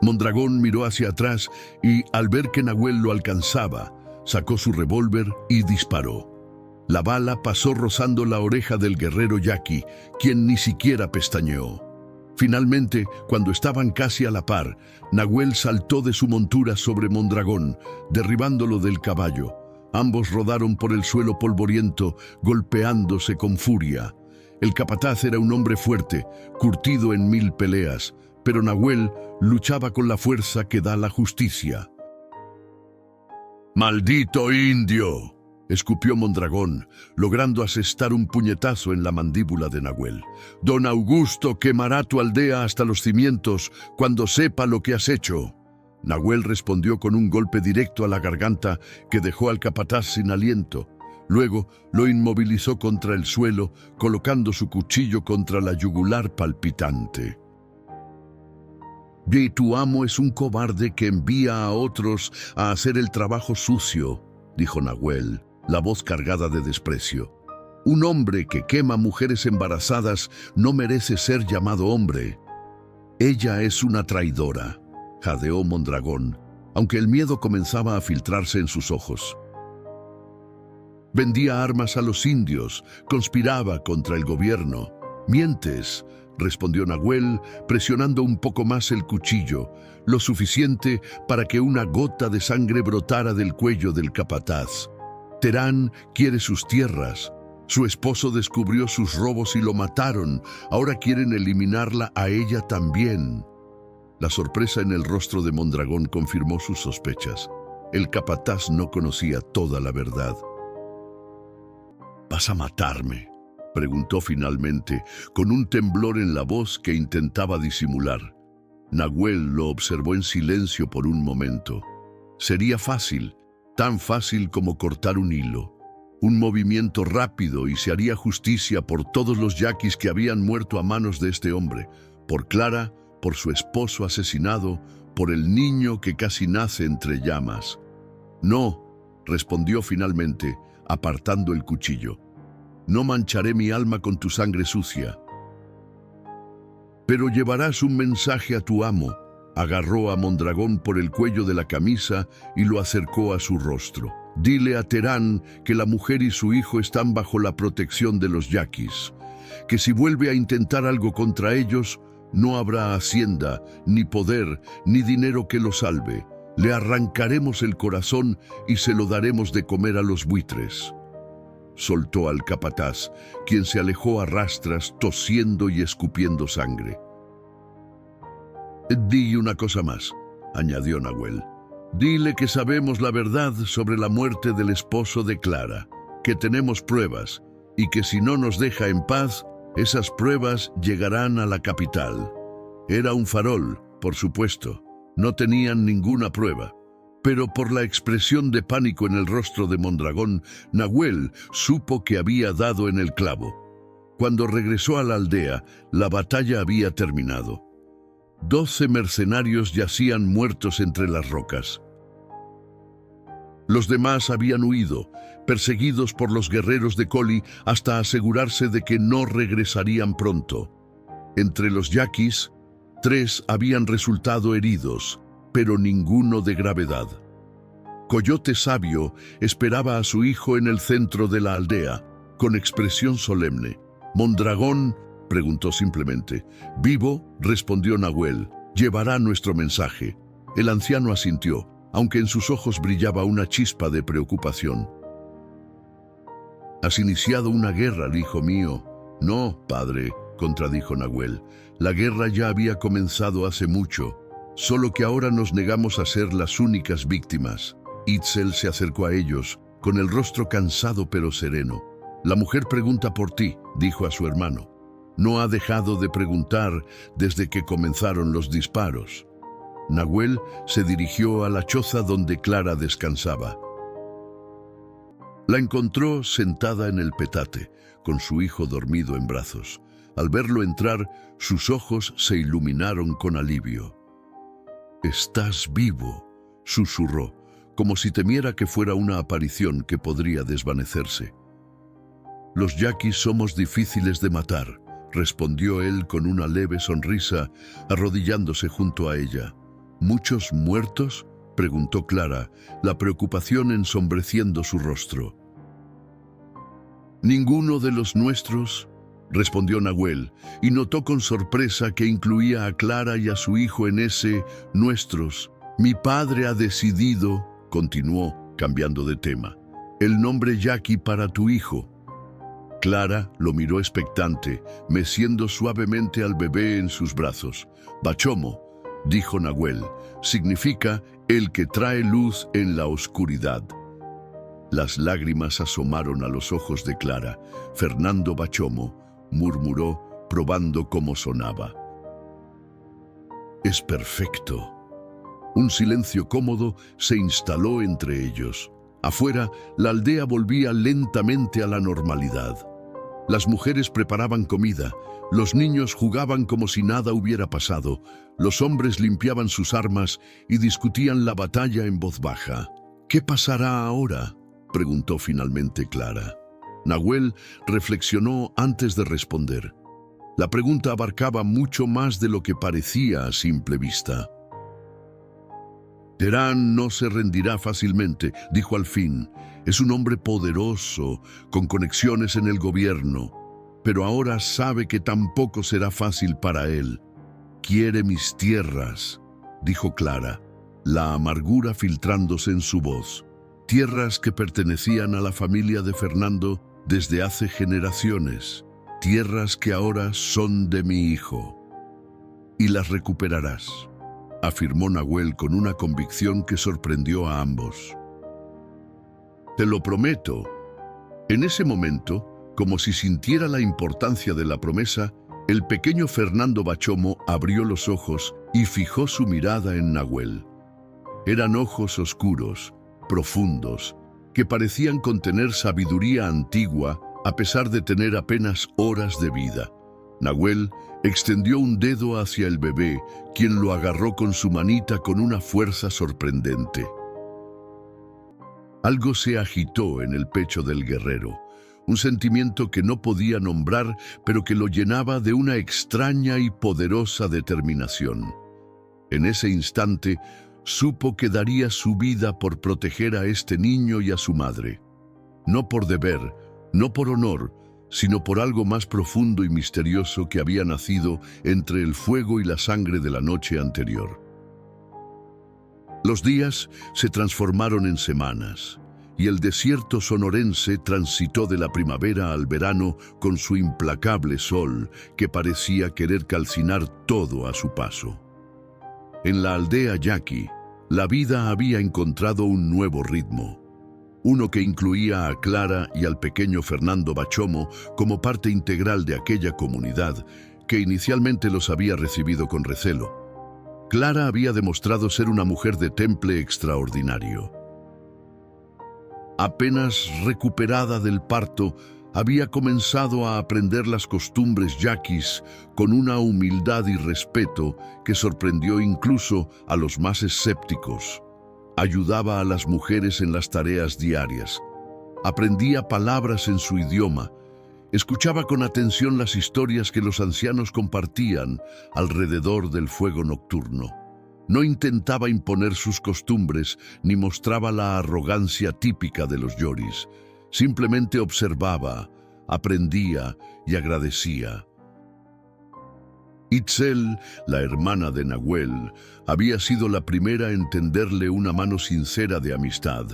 Mondragón miró hacia atrás y, al ver que Nahuel lo alcanzaba, sacó su revólver y disparó. La bala pasó rozando la oreja del guerrero yaqui, quien ni siquiera pestañeó. Finalmente, cuando estaban casi a la par, Nahuel saltó de su montura sobre Mondragón, derribándolo del caballo. Ambos rodaron por el suelo polvoriento, golpeándose con furia. El capataz era un hombre fuerte, curtido en 1000 peleas, pero Nahuel luchaba con la fuerza que da la justicia. «¡Maldito indio!», escupió Mondragón, logrando asestar un puñetazo en la mandíbula de Nahuel. «Don Augusto quemará tu aldea hasta los cimientos cuando sepa lo que has hecho». Nahuel respondió con un golpe directo a la garganta que dejó al capataz sin aliento. Luego lo inmovilizó contra el suelo, colocando su cuchillo contra la yugular palpitante. «Y tu amo es un cobarde que envía a otros a hacer el trabajo sucio», dijo Nahuel, la voz cargada de desprecio. «Un hombre que quema mujeres embarazadas no merece ser llamado hombre». «Ella es una traidora», jadeó Mondragón, aunque el miedo comenzaba a filtrarse en sus ojos. «Vendía armas a los indios, conspiraba contra el gobierno». «Mientes», respondió Nahuel, presionando un poco más el cuchillo, lo suficiente para que una gota de sangre brotara del cuello del capataz. «Terán quiere sus tierras. Su esposo descubrió sus robos y lo mataron. Ahora quieren eliminarla a ella también». La sorpresa en el rostro de Mondragón confirmó sus sospechas. El capataz no conocía toda la verdad. «¿Vas a matarme?», preguntó finalmente, con un temblor en la voz que intentaba disimular. Nahuel lo observó en silencio por un momento. Sería fácil, tan fácil como cortar un hilo. Un movimiento rápido y se haría justicia por todos los yaquis que habían muerto a manos de este hombre, por Clara, por su esposo asesinado, por el niño que casi nace entre llamas. «No», respondió finalmente, apartando el cuchillo. «No mancharé mi alma con tu sangre sucia». «Pero llevarás un mensaje a tu amo». Agarró a Mondragón por el cuello de la camisa y lo acercó a su rostro. «Dile a Terán que la mujer y su hijo están bajo la protección de los yaquis, que si vuelve a intentar algo contra ellos, no habrá hacienda, ni poder, ni dinero que lo salve. Le arrancaremos el corazón y se lo daremos de comer a los buitres». Soltó al capataz, quien se alejó a rastras, tosiendo y escupiendo sangre. «Di una cosa más», añadió Nahuel. «Dile que sabemos la verdad sobre la muerte del esposo de Clara, que tenemos pruebas, y que si no nos deja en paz, esas pruebas llegarán a la capital». Era un farol, por supuesto. No tenían ninguna prueba. Pero por la expresión de pánico en el rostro de Mondragón, Nahuel supo que había dado en el clavo. Cuando regresó a la aldea, la batalla había terminado. 12 mercenarios yacían muertos entre las rocas. Los demás habían huido, perseguidos por los guerreros de Colli hasta asegurarse de que no regresarían pronto. Entre los yaquis, 3 habían resultado heridos, pero ninguno de gravedad. Coyote Sabio esperaba a su hijo en el centro de la aldea, con expresión solemne. «Mondragón», preguntó simplemente. «Vivo», respondió Nahuel. «Llevará nuestro mensaje». El anciano asintió, aunque en sus ojos brillaba una chispa de preocupación. «Has iniciado una guerra, hijo mío». «No, padre», contradijo Nahuel. «La guerra ya había comenzado hace mucho, solo que ahora nos negamos a ser las únicas víctimas». Itzel se acercó a ellos, con el rostro cansado pero sereno. «La mujer pregunta por ti», dijo a su hermano. «No ha dejado de preguntar desde que comenzaron los disparos». Nahuel se dirigió a la choza donde Clara descansaba. La encontró sentada en el petate, con su hijo dormido en brazos. Al verlo entrar, sus ojos se iluminaron con alivio. «Estás vivo», susurró, como si temiera que fuera una aparición que podría desvanecerse. «Los yaquis somos difíciles de matar», respondió él con una leve sonrisa, arrodillándose junto a ella. «¿Muchos muertos?», preguntó Clara, la preocupación ensombreciendo su rostro. «Ninguno de los nuestros», respondió Nahuel, y notó con sorpresa que incluía a Clara y a su hijo en ese «nuestros». «Mi padre ha decidido», continuó, cambiando de tema, «el nombre yaqui para tu hijo». Clara lo miró expectante, meciendo suavemente al bebé en sus brazos. «Bachomo», dijo Nahuel, «significa el que trae luz en la oscuridad». Las lágrimas asomaron a los ojos de Clara. «Fernando Bachomo», murmuró, probando cómo sonaba. «Es perfecto». Un silencio cómodo se instaló entre ellos. Afuera, la aldea volvía lentamente a la normalidad. Las mujeres preparaban comida, los niños jugaban como si nada hubiera pasado, los hombres limpiaban sus armas y discutían la batalla en voz baja. ¿Qué pasará ahora?, preguntó finalmente Clara. Nahuel reflexionó antes de responder. La pregunta abarcaba mucho más de lo que parecía a simple vista. Terán no se rendirá fácilmente, dijo al fin. Es un hombre poderoso, con conexiones en el gobierno, pero ahora sabe que tampoco será fácil para él. Quiere mis tierras, dijo Clara, la amargura filtrándose en su voz. Tierras que pertenecían a la familia de Fernando desde hace generaciones. Tierras que ahora son de mi hijo. Y las recuperarás, afirmó Nahuel con una convicción que sorprendió a ambos. Te lo prometo. En ese momento, como si sintiera la importancia de la promesa, el pequeño Fernando Bachomo abrió los ojos y fijó su mirada en Nahuel. Eran ojos oscuros, profundos, que parecían contener sabiduría antigua a pesar de tener apenas horas de vida. Nahuel extendió un dedo hacia el bebé, quien lo agarró con su manita con una fuerza sorprendente. Algo se agitó en el pecho del guerrero, un sentimiento que no podía nombrar, pero que lo llenaba de una extraña y poderosa determinación. En ese instante, supo que daría su vida por proteger a este niño y a su madre. No por deber, no por honor, sino por algo más profundo y misterioso que había nacido entre el fuego y la sangre de la noche anterior. Los días se transformaron en semanas, y el desierto sonorense transitó de la primavera al verano con su implacable sol que parecía querer calcinar todo a su paso. En la aldea Yaqui, la vida había encontrado un nuevo ritmo, uno que incluía a Clara y al pequeño Fernando Bachomo como parte integral de aquella comunidad que inicialmente los había recibido con recelo. Clara había demostrado ser una mujer de temple extraordinario. Apenas recuperada del parto, había comenzado a aprender las costumbres yaquis con una humildad y respeto que sorprendió incluso a los más escépticos. Ayudaba a las mujeres en las tareas diarias. Aprendía palabras en su idioma. Escuchaba con atención las historias que los ancianos compartían alrededor del fuego nocturno. No intentaba imponer sus costumbres ni mostraba la arrogancia típica de los yoris. Simplemente observaba, aprendía y agradecía. Itzel, la hermana de Nahuel, había sido la primera en tenderle una mano sincera de amistad.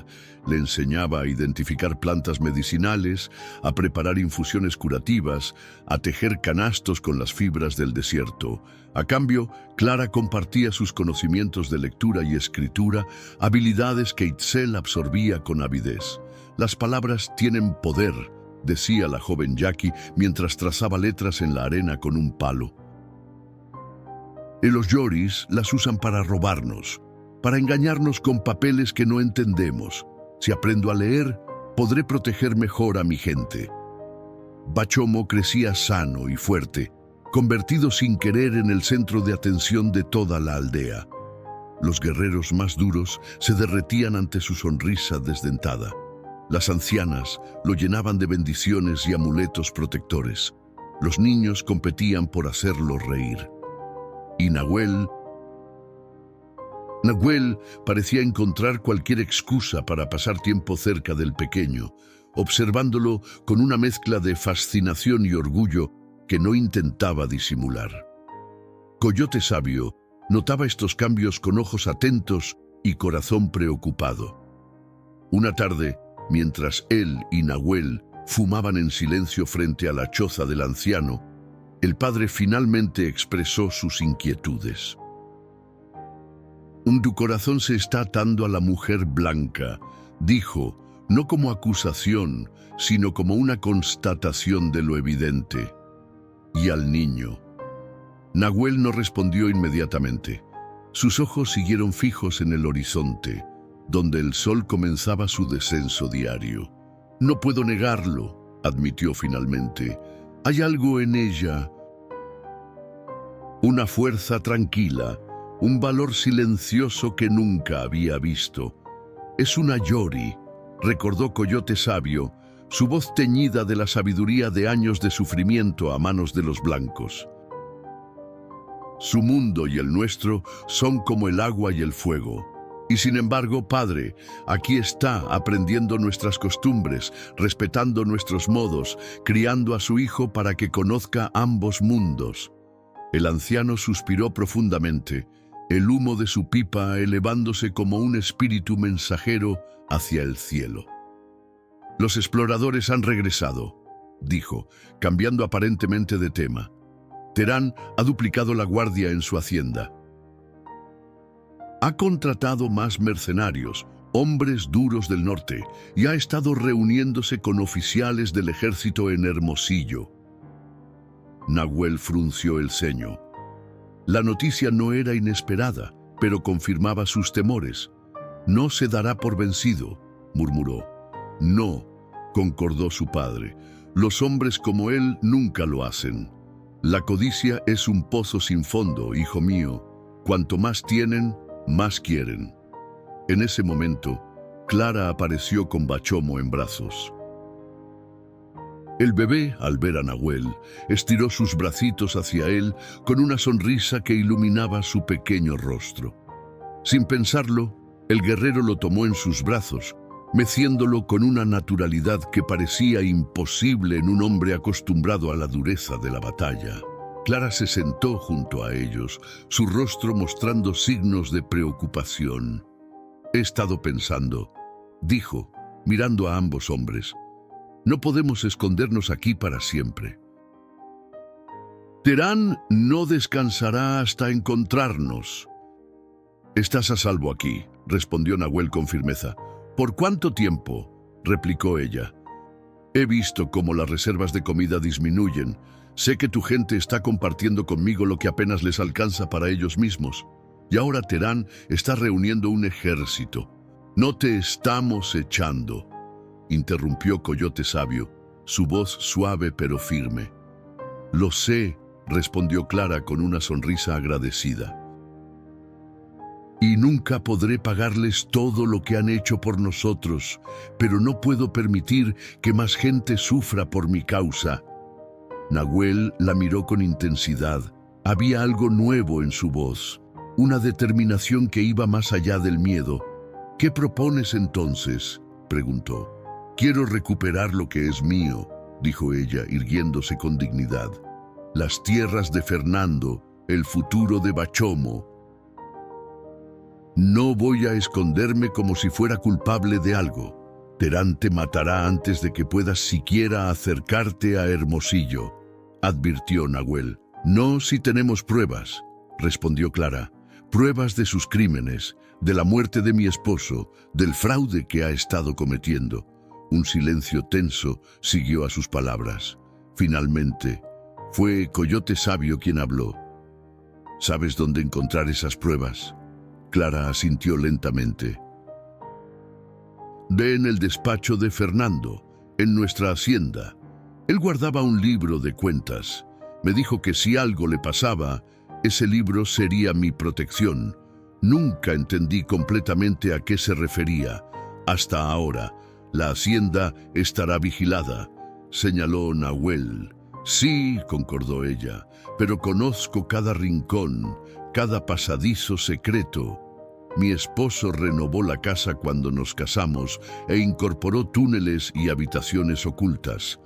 Le enseñaba a identificar plantas medicinales, a preparar infusiones curativas, a tejer canastos con las fibras del desierto. A cambio, Clara compartía sus conocimientos de lectura y escritura, habilidades que Itzel absorbía con avidez. Las palabras tienen poder, decía la joven Yaqui mientras trazaba letras en la arena con un palo. Y los yoris las usan para robarnos, para engañarnos con papeles que no entendemos. Si aprendo a leer, podré proteger mejor a mi gente. Bachomo crecía sano y fuerte, convertido sin querer en el centro de atención de toda la aldea. Los guerreros más duros se derretían ante su sonrisa desdentada. Las ancianas lo llenaban de bendiciones y amuletos protectores. Los niños competían por hacerlo reír. Y Nahuel parecía encontrar cualquier excusa para pasar tiempo cerca del pequeño, observándolo con una mezcla de fascinación y orgullo que no intentaba disimular. Coyote Sabio notaba estos cambios con ojos atentos y corazón preocupado. Una tarde, mientras él y Nahuel fumaban en silencio frente a la choza del anciano, el padre finalmente expresó sus inquietudes. Tu corazón se está atando a la mujer blanca, dijo, no como acusación, sino como una constatación de lo evidente. Y al niño. Nahuel no respondió inmediatamente. Sus ojos siguieron fijos en el horizonte, donde el sol comenzaba su descenso diario. No puedo negarlo, admitió finalmente. Hay algo en ella, una fuerza tranquila, un valor silencioso que nunca había visto. Es una Yori, recordó Coyote Sabio, su voz teñida de la sabiduría de años de sufrimiento a manos de los blancos. Su mundo y el nuestro son como el agua y el fuego. Y sin embargo, padre, aquí está aprendiendo nuestras costumbres, respetando nuestros modos, criando a su hijo para que conozca ambos mundos. El anciano suspiró profundamente, el humo de su pipa elevándose como un espíritu mensajero hacia el cielo. Los exploradores han regresado, dijo, cambiando aparentemente de tema. Terán ha duplicado la guardia en su hacienda. Ha contratado más mercenarios, hombres duros del norte, y ha estado reuniéndose con oficiales del ejército en Hermosillo. Nahuel frunció el ceño. La noticia no era inesperada, pero confirmaba sus temores. No se dará por vencido, murmuró. No, concordó su padre. Los hombres como él nunca lo hacen. La codicia es un pozo sin fondo, hijo mío. Cuanto más tienen, más quieren. En ese momento, Clara apareció con Bachomo en brazos. El bebé, al ver a Nahuel, estiró sus bracitos hacia él con una sonrisa que iluminaba su pequeño rostro. Sin pensarlo, el guerrero lo tomó en sus brazos, meciéndolo con una naturalidad que parecía imposible en un hombre acostumbrado a la dureza de la batalla. Clara se sentó junto a ellos, su rostro mostrando signos de preocupación. He estado pensando, dijo, mirando a ambos hombres. No podemos escondernos aquí para siempre. Terán no descansará hasta encontrarnos. Estás a salvo aquí, respondió Nahuel con firmeza. ¿Por cuánto tiempo?, replicó ella. He visto cómo las reservas de comida disminuyen. Sé que tu gente está compartiendo conmigo lo que apenas les alcanza para ellos mismos. Y ahora Terán está reuniendo un ejército. No te estamos echando, interrumpió Coyote Sabio, su voz suave pero firme. Lo sé, respondió Clara con una sonrisa agradecida. Y nunca podré pagarles todo lo que han hecho por nosotros, pero no puedo permitir que más gente sufra por mi causa. Nahuel la miró con intensidad. Había algo nuevo en su voz, una determinación que iba más allá del miedo. ¿Qué propones entonces?, preguntó. Quiero recuperar lo que es mío, dijo ella, irguiéndose con dignidad. Las tierras de Fernando, el futuro de Bachomo. No voy a esconderme como si fuera culpable de algo. Terán te matará antes de que puedas siquiera acercarte a Hermosillo, advirtió Nahuel. No si tenemos pruebas, respondió Clara. Pruebas de sus crímenes, de la muerte de mi esposo, del fraude que ha estado cometiendo. Un silencio tenso siguió a sus palabras. Finalmente, fue Coyote Sabio quien habló. ¿Sabes dónde encontrar esas pruebas? Clara asintió lentamente. Ve en el despacho de Fernando, en nuestra hacienda. Él guardaba un libro de cuentas. Me dijo que si algo le pasaba, ese libro sería mi protección. Nunca entendí completamente a qué se refería. Hasta ahora, la hacienda estará vigilada, señaló Nahuel. Sí, concordó ella, pero conozco cada rincón, cada pasadizo secreto. Mi esposo renovó la casa cuando nos casamos e incorporó túneles y habitaciones ocultas.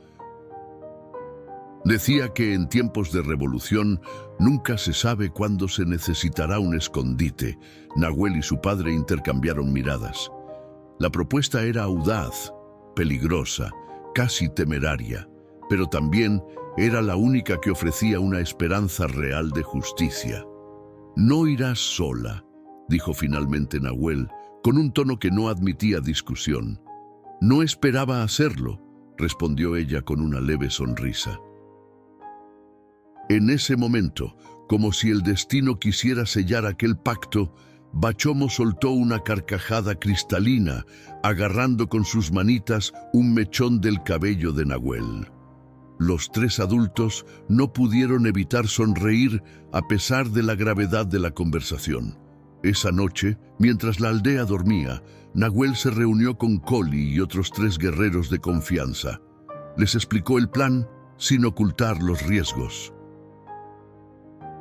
Decía que en tiempos de revolución nunca se sabe cuándo se necesitará un escondite. Nahuel y su padre intercambiaron miradas. La propuesta era audaz, peligrosa, casi temeraria, pero también era la única que ofrecía una esperanza real de justicia. No irás sola, dijo finalmente Nahuel, con un tono que no admitía discusión. No esperaba hacerlo, respondió ella con una leve sonrisa. En ese momento, como si el destino quisiera sellar aquel pacto, Bachomo soltó una carcajada cristalina, agarrando con sus manitas un mechón del cabello de Nahuel. Los tres adultos no pudieron evitar sonreír a pesar de la gravedad de la conversación. Esa noche, mientras la aldea dormía, Nahuel se reunió con Coli y otros tres guerreros de confianza. Les explicó el plan sin ocultar los riesgos.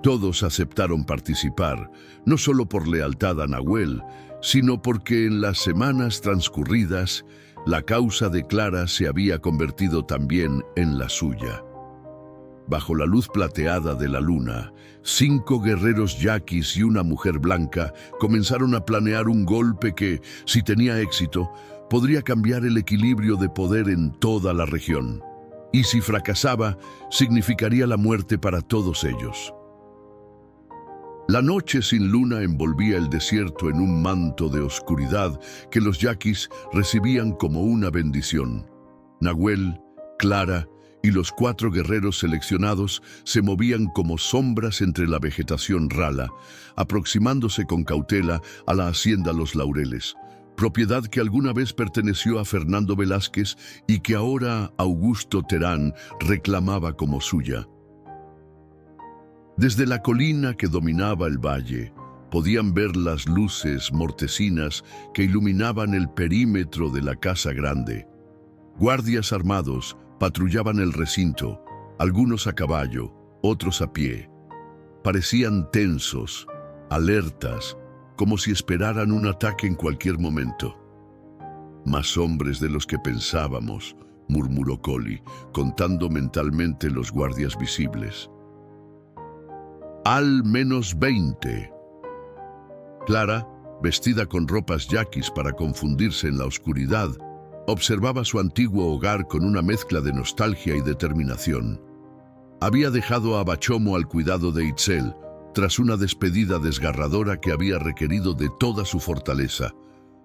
Todos aceptaron participar, no solo por lealtad a Nahuel, sino porque en las semanas transcurridas, la causa de Clara se había convertido también en la suya. Bajo la luz plateada de la luna, 5 guerreros yaquis y una mujer blanca comenzaron a planear un golpe que, si tenía éxito, podría cambiar el equilibrio de poder en toda la región. Y si fracasaba, significaría la muerte para todos ellos. La noche sin luna envolvía el desierto en un manto de oscuridad que los yaquis recibían como una bendición. Nahuel, Clara y los 4 guerreros seleccionados se movían como sombras entre la vegetación rala, aproximándose con cautela a la hacienda Los Laureles, propiedad que alguna vez perteneció a Fernando Velázquez y que ahora Augusto Terán reclamaba como suya. Desde la colina que dominaba el valle, podían ver las luces mortecinas que iluminaban el perímetro de la casa grande. Guardias armados patrullaban el recinto, algunos a caballo, otros a pie. Parecían tensos, alertas, como si esperaran un ataque en cualquier momento. «Más hombres de los que pensábamos», murmuró Coli, contando mentalmente los guardias visibles. «Al menos 20. Clara, vestida con ropas yaquis para confundirse en la oscuridad, observaba su antiguo hogar con una mezcla de nostalgia y determinación. Había dejado a Bachomo al cuidado de Itzel, tras una despedida desgarradora que había requerido de toda su fortaleza.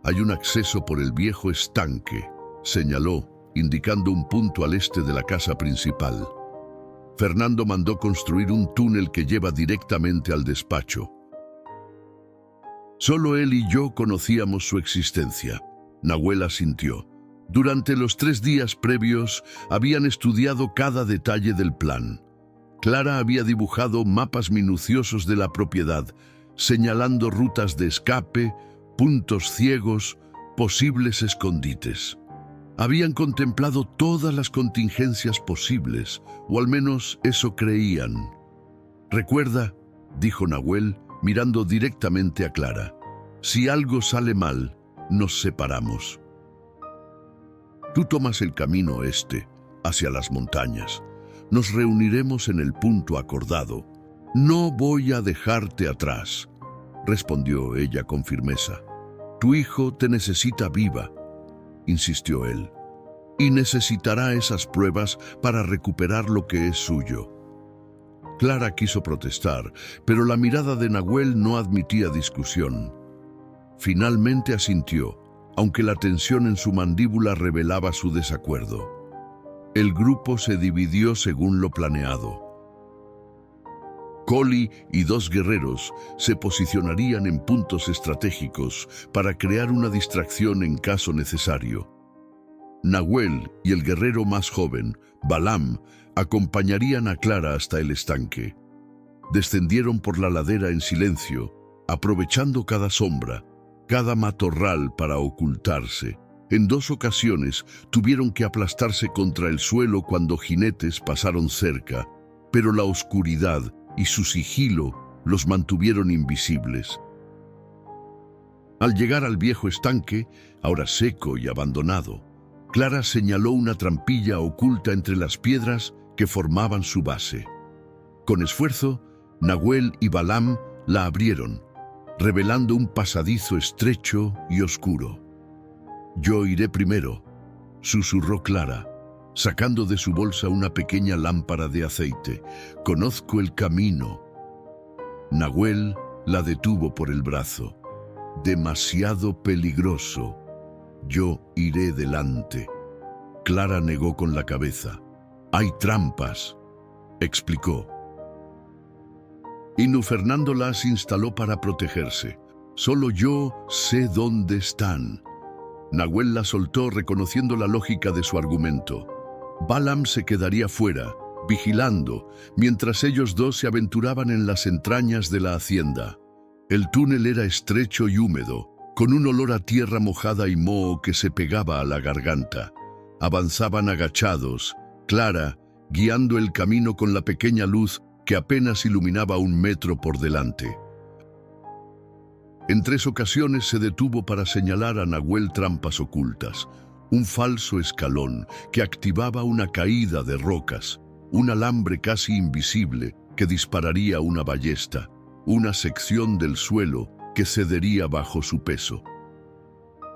«Hay un acceso por el viejo estanque», señaló, indicando un punto al este de la casa principal. Fernando mandó construir un túnel que lleva directamente al despacho. Solo él y yo conocíamos su existencia. Nahuel asintió. Durante los 3 días previos habían estudiado cada detalle del plan. Clara había dibujado mapas minuciosos de la propiedad, señalando rutas de escape, puntos ciegos, posibles escondites. Habían contemplado todas las contingencias posibles, o al menos eso creían. «Recuerda», dijo Nahuel, mirando directamente a Clara, «si algo sale mal, nos separamos. Tú tomas el camino este, hacia las montañas. Nos reuniremos en el punto acordado. No voy a dejarte atrás», respondió ella con firmeza. «Tu hijo te necesita viva», insistió él, «y necesitará esas pruebas para recuperar lo que es suyo». Clara quiso protestar, pero la mirada de Nahuel no admitía discusión. Finalmente asintió, aunque la tensión en su mandíbula revelaba su desacuerdo. El grupo se dividió según lo planeado. Coli y 2 guerreros se posicionarían en puntos estratégicos para crear una distracción en caso necesario. Nahuel y el guerrero más joven, Balam, acompañarían a Clara hasta el estanque. Descendieron por la ladera en silencio, aprovechando cada sombra, cada matorral para ocultarse. En 2 ocasiones tuvieron que aplastarse contra el suelo cuando jinetes pasaron cerca, pero la oscuridad y su sigilo los mantuvieron invisibles. Al llegar al viejo estanque, ahora seco y abandonado, Clara señaló una trampilla oculta entre las piedras que formaban su base. Con esfuerzo, Nahuel y Balam la abrieron, revelando un pasadizo estrecho y oscuro. «Yo iré primero», susurró Clara, sacando de su bolsa una pequeña lámpara de aceite. «Conozco el camino». Nahuel la detuvo por el brazo. «Demasiado peligroso. Yo iré delante». Clara negó con la cabeza. «Hay trampas», explicó. Inu Fernando las instaló para protegerse. Solo yo sé dónde están. Nahuel la soltó reconociendo la lógica de su argumento. Balaam se quedaría fuera, vigilando, mientras ellos dos se aventuraban en las entrañas de la hacienda. El túnel era estrecho y húmedo, con un olor a tierra mojada y moho que se pegaba a la garganta. Avanzaban agachados, Clara guiando el camino con la pequeña luz que apenas iluminaba 1 metro por delante. En 3 ocasiones se detuvo para señalar a Nahuel trampas ocultas, un falso escalón que activaba una caída de rocas, un alambre casi invisible que dispararía una ballesta, una sección del suelo que cedería bajo su peso.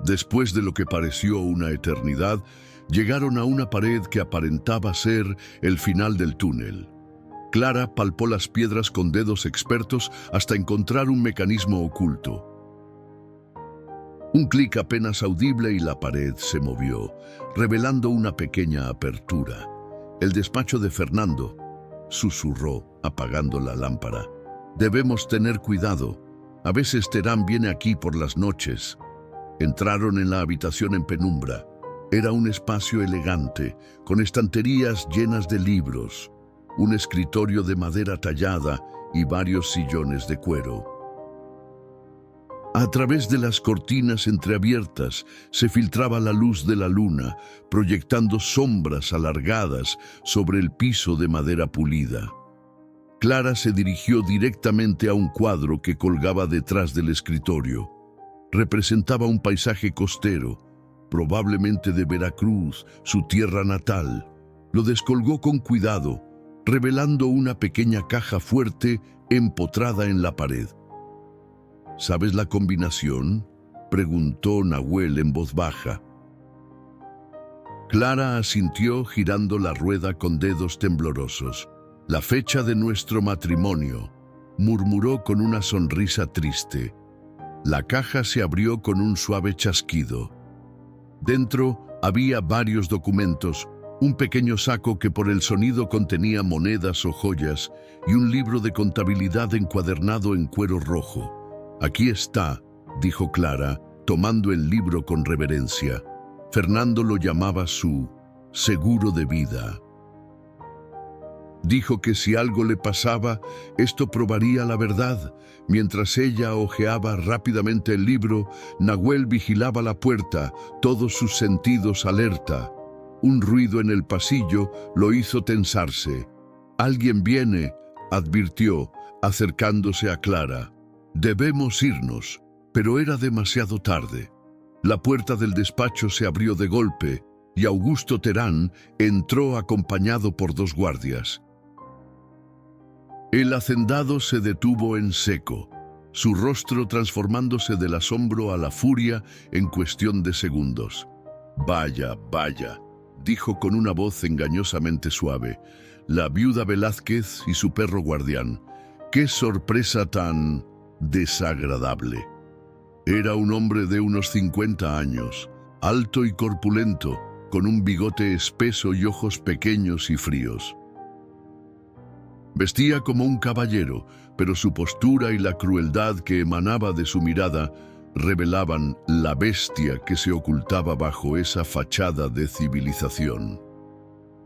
Después de lo que pareció una eternidad, llegaron a una pared que aparentaba ser el final del túnel. Clara palpó las piedras con dedos expertos hasta encontrar un mecanismo oculto. Un clic apenas audible y la pared se movió, revelando una pequeña apertura. El despacho de Fernando, susurró, apagando la lámpara. Debemos tener cuidado. A veces Terán viene aquí por las noches. Entraron en la habitación en penumbra. Era un espacio elegante, con estanterías llenas de libros, un escritorio de madera tallada y varios sillones de cuero. A través de las cortinas entreabiertas se filtraba la luz de la luna, proyectando sombras alargadas sobre el piso de madera pulida. Clara se dirigió directamente a un cuadro que colgaba detrás del escritorio. Representaba un paisaje costero, probablemente de Veracruz, su tierra natal. Lo descolgó con cuidado, revelando una pequeña caja fuerte empotrada en la pared. ¿Sabes la combinación?, preguntó Nahuel en voz baja. Clara asintió girando la rueda con dedos temblorosos. La fecha de nuestro matrimonio, murmuró con una sonrisa triste. La caja se abrió con un suave chasquido. Dentro había varios documentos, un pequeño saco que por el sonido contenía monedas o joyas y un libro de contabilidad encuadernado en cuero rojo. Aquí está, dijo Clara, tomando el libro con reverencia. Fernando lo llamaba su seguro de vida. Dijo que si algo le pasaba, esto probaría la verdad. Mientras ella hojeaba rápidamente el libro, Nahuel vigilaba la puerta, todos sus sentidos alerta. Un ruido en el pasillo lo hizo tensarse. «Alguien viene», advirtió, acercándose a Clara. «Debemos irnos», pero era demasiado tarde. La puerta del despacho se abrió de golpe y Augusto Terán entró acompañado por 2 guardias. El hacendado se detuvo en seco, su rostro transformándose del asombro a la furia en cuestión de segundos. «Vaya, vaya», dijo con una voz engañosamente suave, «la viuda Velázquez y su perro guardián. ¡Qué sorpresa tan desagradable!». Era un hombre de unos 50 años, alto y corpulento, con un bigote espeso y ojos pequeños y fríos. Vestía como un caballero, pero su postura y la crueldad que emanaba de su mirada revelaban la bestia que se ocultaba bajo esa fachada de civilización.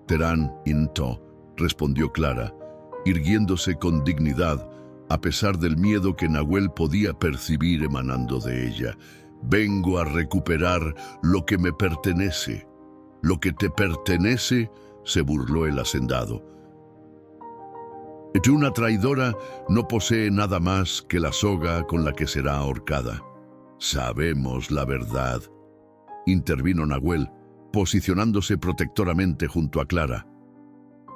«Terán Into», respondió Clara, irguiéndose con dignidad, a pesar del miedo que Nahuel podía percibir emanando de ella. «Vengo a recuperar lo que me pertenece». «¿Lo que te pertenece?», se burló el hacendado. «Una traidora no posee nada más que la soga con la que será ahorcada». «Sabemos la verdad», intervino Nahuel, posicionándose protectoramente junto a Clara.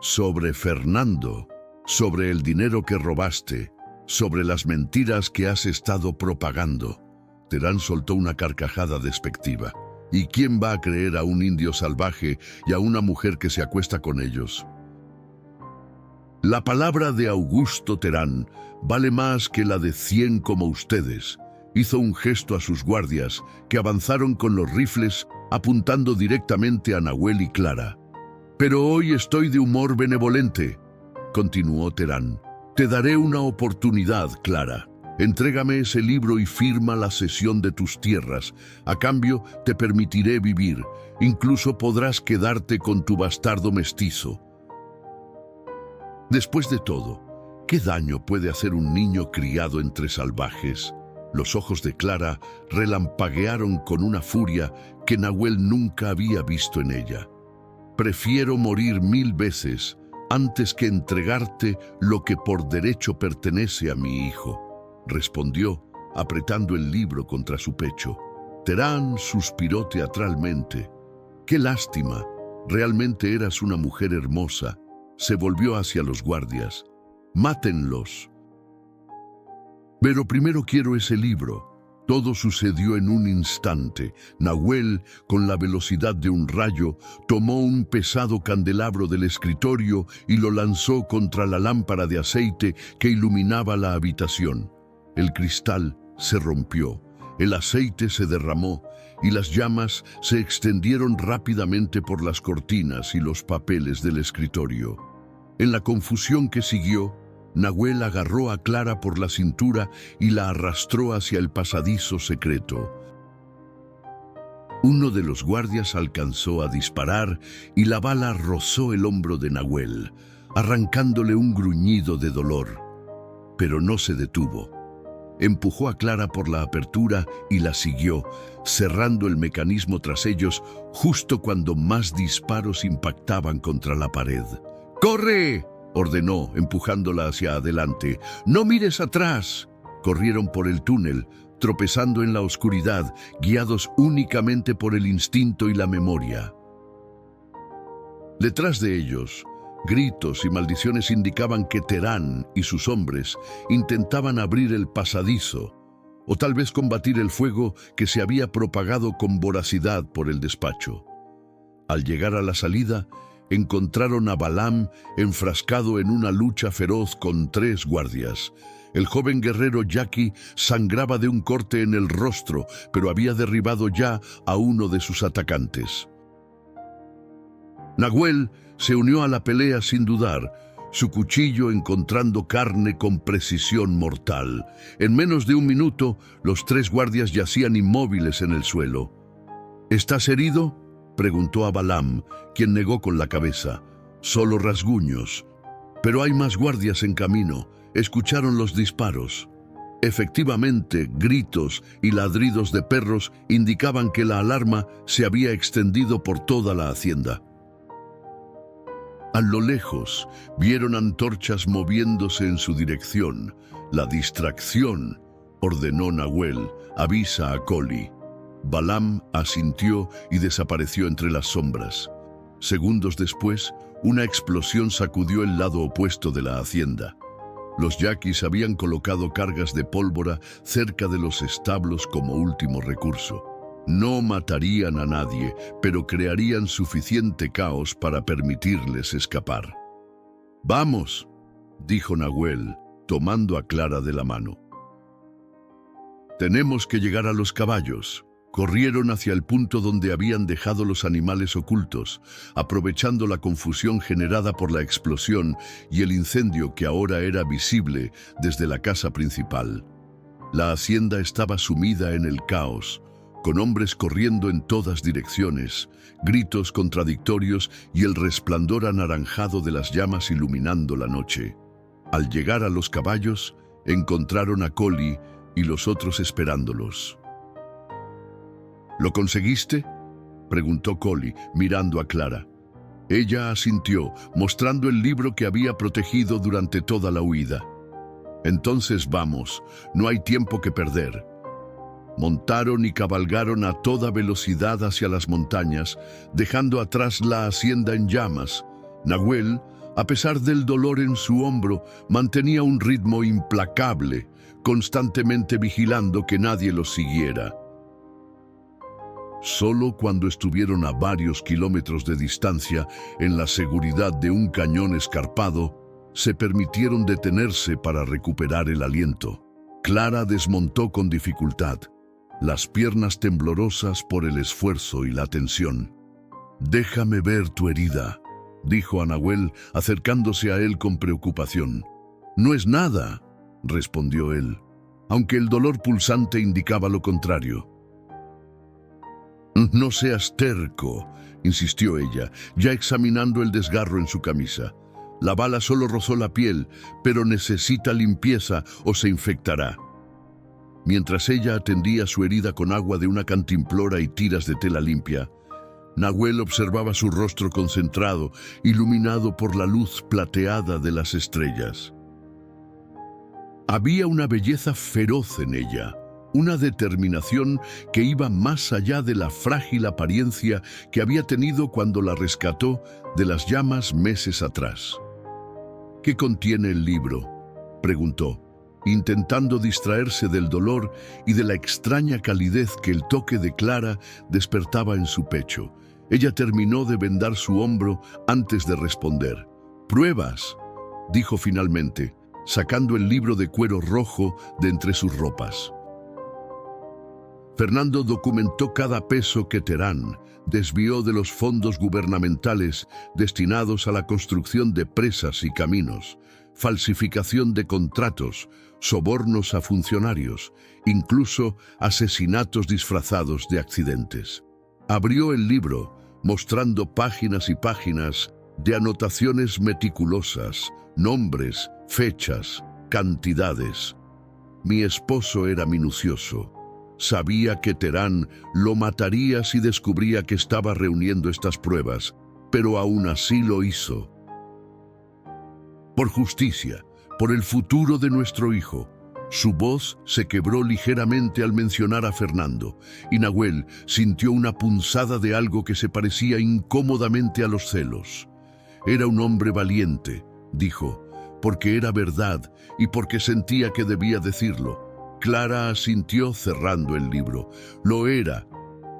«Sobre Fernando, sobre el dinero que robaste, sobre las mentiras que has estado propagando». Terán soltó una carcajada despectiva. «¿Y quién va a creer a un indio salvaje y a una mujer que se acuesta con ellos?». «La palabra de Augusto Terán vale más que la de 100 como ustedes», hizo un gesto a sus guardias, que avanzaron con los rifles apuntando directamente a Nahuel y Clara. «Pero hoy estoy de humor benevolente», continuó Terán. «Te daré una oportunidad, Clara. Entrégame ese libro y firma la cesión de tus tierras. A cambio, te permitiré vivir. Incluso podrás quedarte con tu bastardo mestizo. Después de todo, ¿qué daño puede hacer un niño criado entre salvajes? Los ojos de Clara relampaguearon con una furia que Nahuel nunca había visto en ella. Prefiero morir 1000 veces antes que entregarte lo que por derecho pertenece a mi hijo, respondió, apretando el libro contra su pecho. Terán suspiró teatralmente. ¡Qué lástima! Realmente eras una mujer hermosa. Se volvió hacia los guardias. ¡Mátenlos! Pero primero quiero ese libro. Todo sucedió en un instante. Nahuel, con la velocidad de un rayo, tomó un pesado candelabro del escritorio y lo lanzó contra la lámpara de aceite que iluminaba la habitación. El cristal se rompió, el aceite se derramó y las llamas se extendieron rápidamente por las cortinas y los papeles del escritorio. En la confusión que siguió, Nahuel agarró a Clara por la cintura y la arrastró hacia el pasadizo secreto. Uno de los guardias alcanzó a disparar y la bala rozó el hombro de Nahuel, arrancándole un gruñido de dolor. Pero no se detuvo. Empujó a Clara por la apertura y la siguió, cerrando el mecanismo tras ellos justo cuando más disparos impactaban contra la pared. ¡Corre!, ordenó, empujándola hacia adelante. ¡No mires atrás! Corrieron por el túnel, tropezando en la oscuridad, guiados únicamente por el instinto y la memoria. Detrás de ellos, gritos y maldiciones indicaban que Terán y sus hombres intentaban abrir el pasadizo, o tal vez combatir el fuego que se había propagado con voracidad por el despacho. Al llegar a la salida, encontraron a Balaam enfrascado en una lucha feroz con 3 guardias. El joven guerrero Jackie sangraba de un corte en el rostro, pero había derribado ya a uno de sus atacantes. Nahuel se unió a la pelea sin dudar, su cuchillo encontrando carne con precisión mortal. En menos de 1 minuto, los 3 guardias yacían inmóviles en el suelo. ¿Estás herido?, preguntó a Balaam, quien negó con la cabeza. Solo rasguños. Pero hay más guardias en camino. Escucharon los disparos. Efectivamente, gritos y ladridos de perros indicaban que la alarma se había extendido por toda la hacienda. A lo lejos, vieron antorchas moviéndose en su dirección. La distracción, ordenó Nahuel. Avisa a Collie. Balaam asintió y desapareció entre las sombras. Segundos después, una explosión sacudió el lado opuesto de la hacienda. Los yaquis habían colocado cargas de pólvora cerca de los establos como último recurso. No matarían a nadie, pero crearían suficiente caos para permitirles escapar. «¡Vamos!», dijo Nahuel, tomando a Clara de la mano. «Tenemos que llegar a los caballos». Corrieron hacia el punto donde habían dejado los animales ocultos, aprovechando la confusión generada por la explosión y el incendio que ahora era visible desde la casa principal. La hacienda estaba sumida en el caos, con hombres corriendo en todas direcciones, gritos contradictorios y el resplandor anaranjado de las llamas iluminando la noche. Al llegar a los caballos, encontraron a Collie y los otros esperándolos. ¿Lo conseguiste?, preguntó Collie, mirando a Clara. Ella asintió, mostrando el libro que había protegido durante toda la huida. «Entonces vamos, no hay tiempo que perder». Montaron y cabalgaron a toda velocidad hacia las montañas, dejando atrás la hacienda en llamas. Nahuel, a pesar del dolor en su hombro, mantenía un ritmo implacable, constantemente vigilando que nadie los siguiera. Solo cuando estuvieron a varios kilómetros de distancia, en la seguridad de un cañón escarpado, se permitieron detenerse para recuperar el aliento. Clara desmontó con dificultad, las piernas temblorosas por el esfuerzo y la tensión. «Déjame ver tu herida», dijo a Nahuel, acercándose a él con preocupación. «No es nada», respondió él. aunque el dolor pulsante indicaba lo contrario. «No seas terco», insistió ella, ya examinando el desgarro en su camisa. «La bala solo rozó la piel, pero necesita limpieza o se infectará». Mientras ella atendía su herida con agua de una cantimplora y tiras de tela limpia, Nahuel observaba su rostro concentrado, iluminado por la luz plateada de las estrellas. Había una belleza feroz en ella, una determinación que iba más allá de la frágil apariencia que había tenido cuando la rescató de las llamas meses atrás. «¿Qué contiene el libro?», preguntó, intentando distraerse del dolor y de la extraña calidez que el toque de Clara despertaba en su pecho. Ella terminó de vendar su hombro antes de responder. «Pruebas», dijo finalmente, sacando el libro de cuero rojo de entre sus ropas. Fernando documentó cada peso que Terán desvió de los fondos gubernamentales destinados a la construcción de presas y caminos, falsificación de contratos, sobornos a funcionarios, incluso asesinatos disfrazados de accidentes. Abrió el libro, mostrando páginas y páginas de anotaciones meticulosas, nombres, fechas, cantidades. Mi esposo era minucioso. Sabía que Terán lo mataría si descubría que estaba reuniendo estas pruebas, pero aún así lo hizo. Por justicia, por el futuro de nuestro hijo. Su voz se quebró ligeramente al mencionar a Fernando, y Nahuel sintió una punzada de algo que se parecía incómodamente a los celos. Era un hombre valiente, dijo, porque era verdad y porque sentía que debía decirlo. Clara asintió cerrando el libro. Lo era,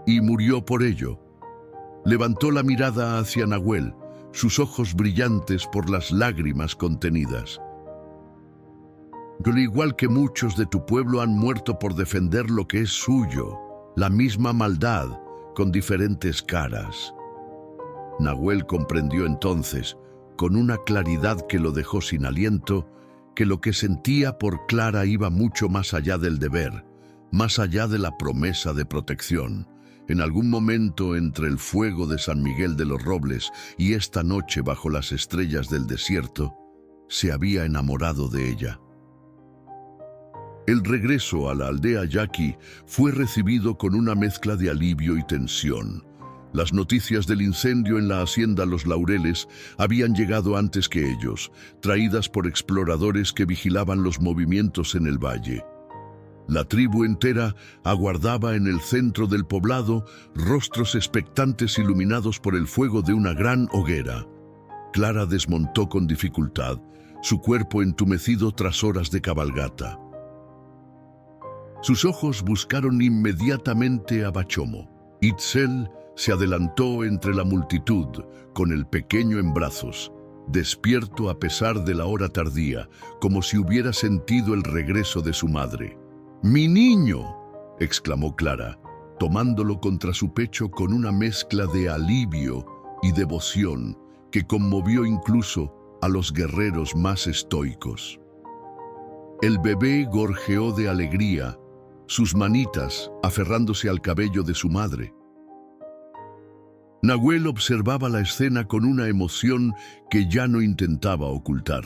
y murió por ello. Levantó la mirada hacia Nahuel, sus ojos brillantes por las lágrimas contenidas. Al igual que muchos de tu pueblo han muerto por defender lo que es suyo, la misma maldad, con diferentes caras. Nahuel comprendió entonces, con una claridad que lo dejó sin aliento, que lo que sentía por Clara iba mucho más allá del deber, más allá de la promesa de protección. En algún momento entre el fuego de San Miguel de los Robles y esta noche bajo las estrellas del desierto, se había enamorado de ella. El regreso a la aldea yaqui fue recibido con una mezcla de alivio y tensión. Las noticias del incendio en la hacienda Los Laureles habían llegado antes que ellos, traídas por exploradores que vigilaban los movimientos en el valle. La tribu entera aguardaba en el centro del poblado, rostros expectantes iluminados por el fuego de una gran hoguera. Clara desmontó con dificultad, su cuerpo entumecido tras horas de cabalgata. Sus ojos buscaron inmediatamente a Bachomo. Itzel se adelantó entre la multitud, con el pequeño en brazos, despierto a pesar de la hora tardía, como si hubiera sentido el regreso de su madre. «¡Mi niño!», exclamó Clara, tomándolo contra su pecho con una mezcla de alivio y devoción que conmovió incluso a los guerreros más estoicos. El bebé gorjeó de alegría, sus manitas aferrándose al cabello de su madre. Nahuel observaba la escena con una emoción que ya no intentaba ocultar.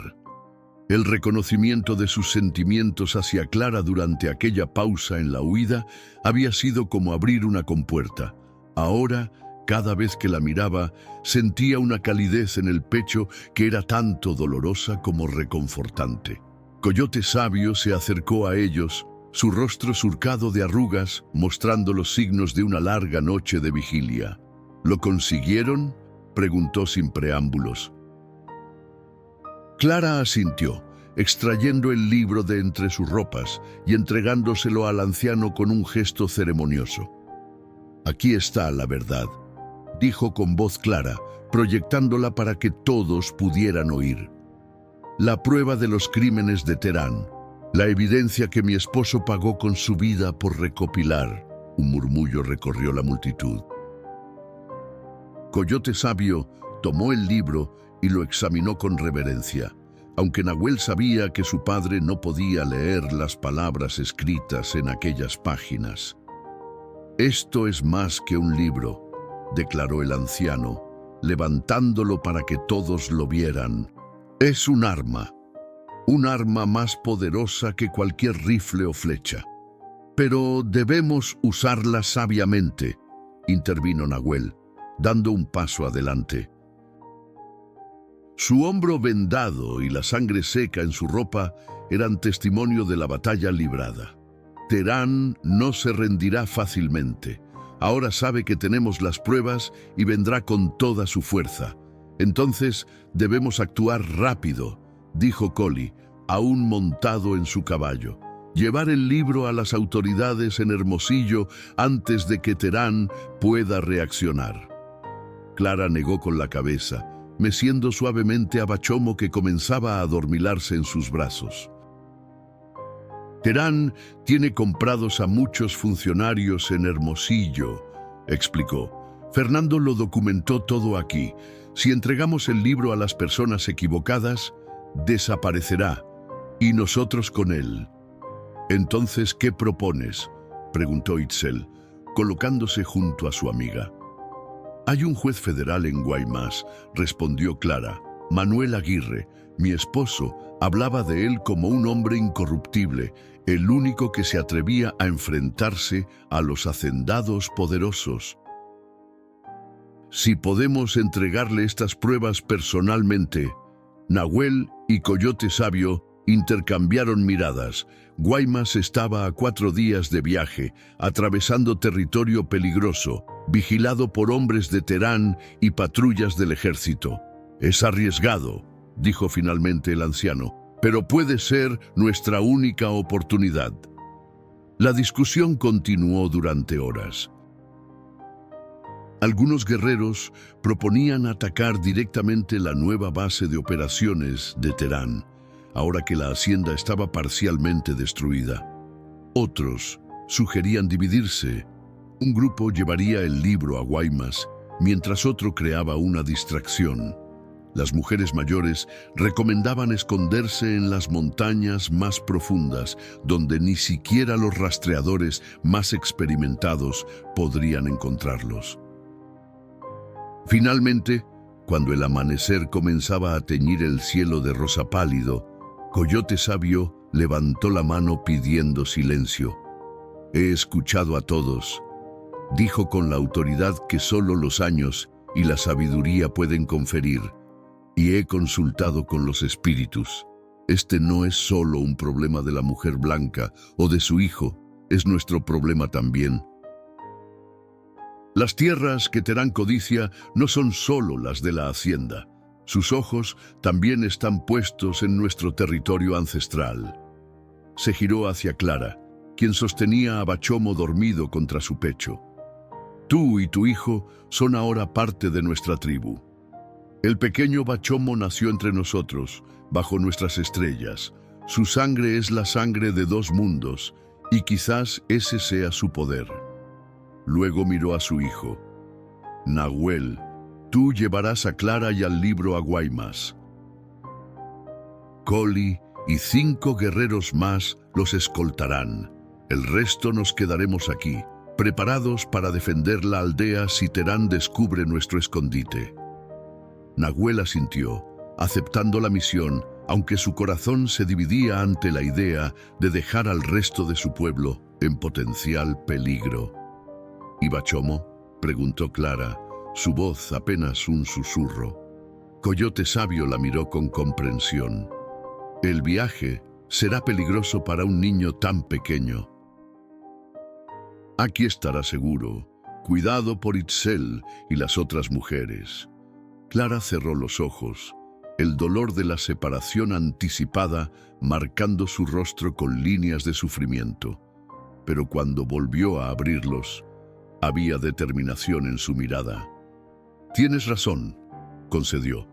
El reconocimiento de sus sentimientos hacia Clara durante aquella pausa en la huida había sido como abrir una compuerta. Ahora, cada vez que la miraba, sentía una calidez en el pecho que era tanto dolorosa como reconfortante. Coyote Sabio se acercó a ellos, su rostro surcado de arrugas, mostrando los signos de una larga noche de vigilia. ¿Lo consiguieron?, preguntó sin preámbulos. Clara asintió, extrayendo el libro de entre sus ropas y entregándoselo al anciano con un gesto ceremonioso. «Aquí está la verdad», dijo con voz clara, proyectándola para que todos pudieran oír. «La prueba de los crímenes de Terán, la evidencia que mi esposo pagó con su vida por recopilar». Un murmullo recorrió la multitud. Coyote Sabio tomó el libro y lo examinó con reverencia. aunque Nahuel sabía que su padre no podía leer las palabras escritas en aquellas páginas. «Esto es más que un libro», declaró el anciano, levantándolo para que todos lo vieran. «Es un arma más poderosa que cualquier rifle o flecha. Pero debemos usarla sabiamente», intervino Nahuel, dando un paso adelante. Su hombro vendado y la sangre seca en su ropa eran testimonio de la batalla librada. Terán no se rendirá fácilmente. Ahora sabe que tenemos las pruebas y vendrá con toda su fuerza. Entonces debemos actuar rápido, dijo Collie, aún montado en su caballo. Llevar el libro a las autoridades en Hermosillo antes de que Terán pueda reaccionar. Clara negó con la cabeza, meciendo suavemente a Bachomo, que comenzaba a adormilarse en sus brazos. «Terán tiene comprados a muchos funcionarios en Hermosillo», explicó. «Fernando lo documentó todo aquí. Si entregamos el libro a las personas equivocadas, desaparecerá, y nosotros con él». «Entonces, ¿qué propones?», preguntó Itzel, colocándose junto a su amiga. «Hay un juez federal en Guaymas», respondió Clara. «Manuel Aguirre, mi esposo, hablaba de él como un hombre incorruptible, el único que se atrevía a enfrentarse a los hacendados poderosos. Si podemos entregarle estas pruebas personalmente». Nahuel y Coyote Sabio intercambiaron miradas. Guaymas estaba a 4 días de viaje, atravesando territorio peligroso, vigilado por hombres de Terán y patrullas del ejército. «Es arriesgado», dijo finalmente el anciano, «pero puede ser nuestra única oportunidad». La discusión continuó durante horas. Algunos guerreros proponían atacar directamente la nueva base de operaciones de Terán, ahora que la hacienda estaba parcialmente destruida. Otros sugerían dividirse. Un grupo llevaría el libro a Guaymas, mientras otro creaba una distracción. Las mujeres mayores recomendaban esconderse en las montañas más profundas, donde ni siquiera los rastreadores más experimentados podrían encontrarlos. Finalmente, cuando el amanecer comenzaba a teñir el cielo de rosa pálido, Coyote Sabio levantó la mano pidiendo silencio. «He escuchado a todos», dijo con la autoridad que solo los años y la sabiduría pueden conferir, «y he consultado con los espíritus. Este no es solo un problema de la mujer blanca o de su hijo, es nuestro problema también. Las tierras que Terán codicia no son solo las de la hacienda. Sus ojos también están puestos en nuestro territorio ancestral». Se giró hacia Clara, quien sostenía a Bachomo dormido contra su pecho. «Tú y tu hijo son ahora parte de nuestra tribu. El pequeño Bachomo nació entre nosotros, bajo nuestras estrellas. Su sangre es la sangre de 2 mundos, y quizás ese sea su poder». Luego miró a su hijo. «Nahuel, tú llevarás a Clara y al libro a Guaymas. Collie y 5 guerreros más los escoltarán. El resto nos quedaremos aquí, preparados para defender la aldea si Terán descubre nuestro escondite». Nahuel asintió, aceptando la misión, aunque su corazón se dividía ante la idea de dejar al resto de su pueblo en potencial peligro. «¿Y Bachomo?», preguntó Clara, su voz apenas un susurro. Coyote Sabio la miró con comprensión. «El viaje será peligroso para un niño tan pequeño. Aquí estará seguro, cuidado por Itzel y las otras mujeres». Clara cerró los ojos, el dolor de la separación anticipada marcando su rostro con líneas de sufrimiento. Pero cuando volvió a abrirlos, había determinación en su mirada. «Tienes razón», concedió.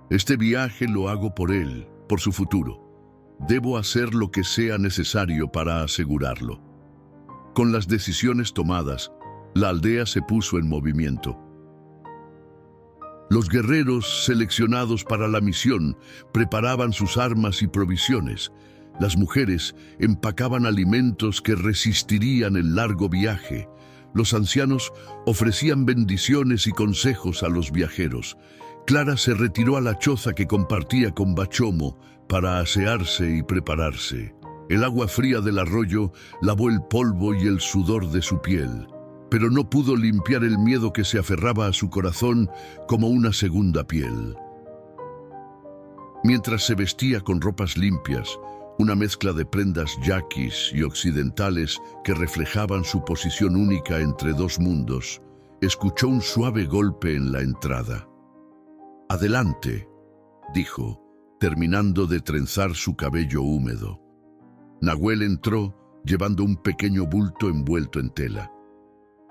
«Este viaje lo hago por él, por su futuro. Debo hacer lo que sea necesario para asegurarlo». Con las decisiones tomadas, la aldea se puso en movimiento. Los guerreros seleccionados para la misión preparaban sus armas y provisiones. Las mujeres empacaban alimentos que resistirían el largo viaje. Los ancianos ofrecían bendiciones y consejos a los viajeros. Clara se retiró a la choza que compartía con Bachomo para asearse y prepararse. El agua fría del arroyo lavó el polvo y el sudor de su piel, pero no pudo limpiar el miedo que se aferraba a su corazón como una segunda piel. Mientras se vestía con ropas limpias, una mezcla de prendas yaquis y occidentales que reflejaban su posición única entre dos mundos, escuchó un suave golpe en la entrada. «Adelante», dijo, terminando de trenzar su cabello húmedo. Nahuel entró llevando un pequeño bulto envuelto en tela.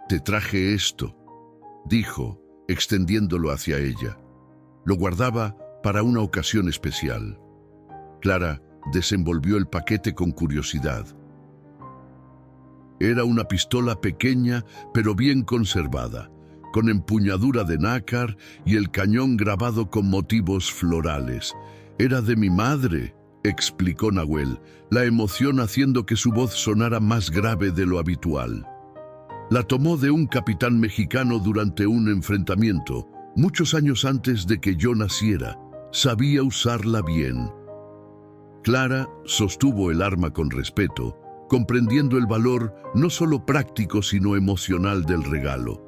«Te traje esto», dijo, extendiéndolo hacia ella. Lo guardaba para una ocasión especial. Clara desenvolvió el paquete con curiosidad. Era una pistola pequeña pero bien conservada, con empuñadura de nácar y el cañón grabado con motivos florales. «Era de mi madre», explicó Nahuel, la emoción haciendo que su voz sonara más grave de lo habitual. «La tomó de un capitán mexicano durante un enfrentamiento, muchos años antes de que yo naciera. Sabía usarla bien». Clara sostuvo el arma con respeto, comprendiendo el valor no solo práctico sino emocional del regalo.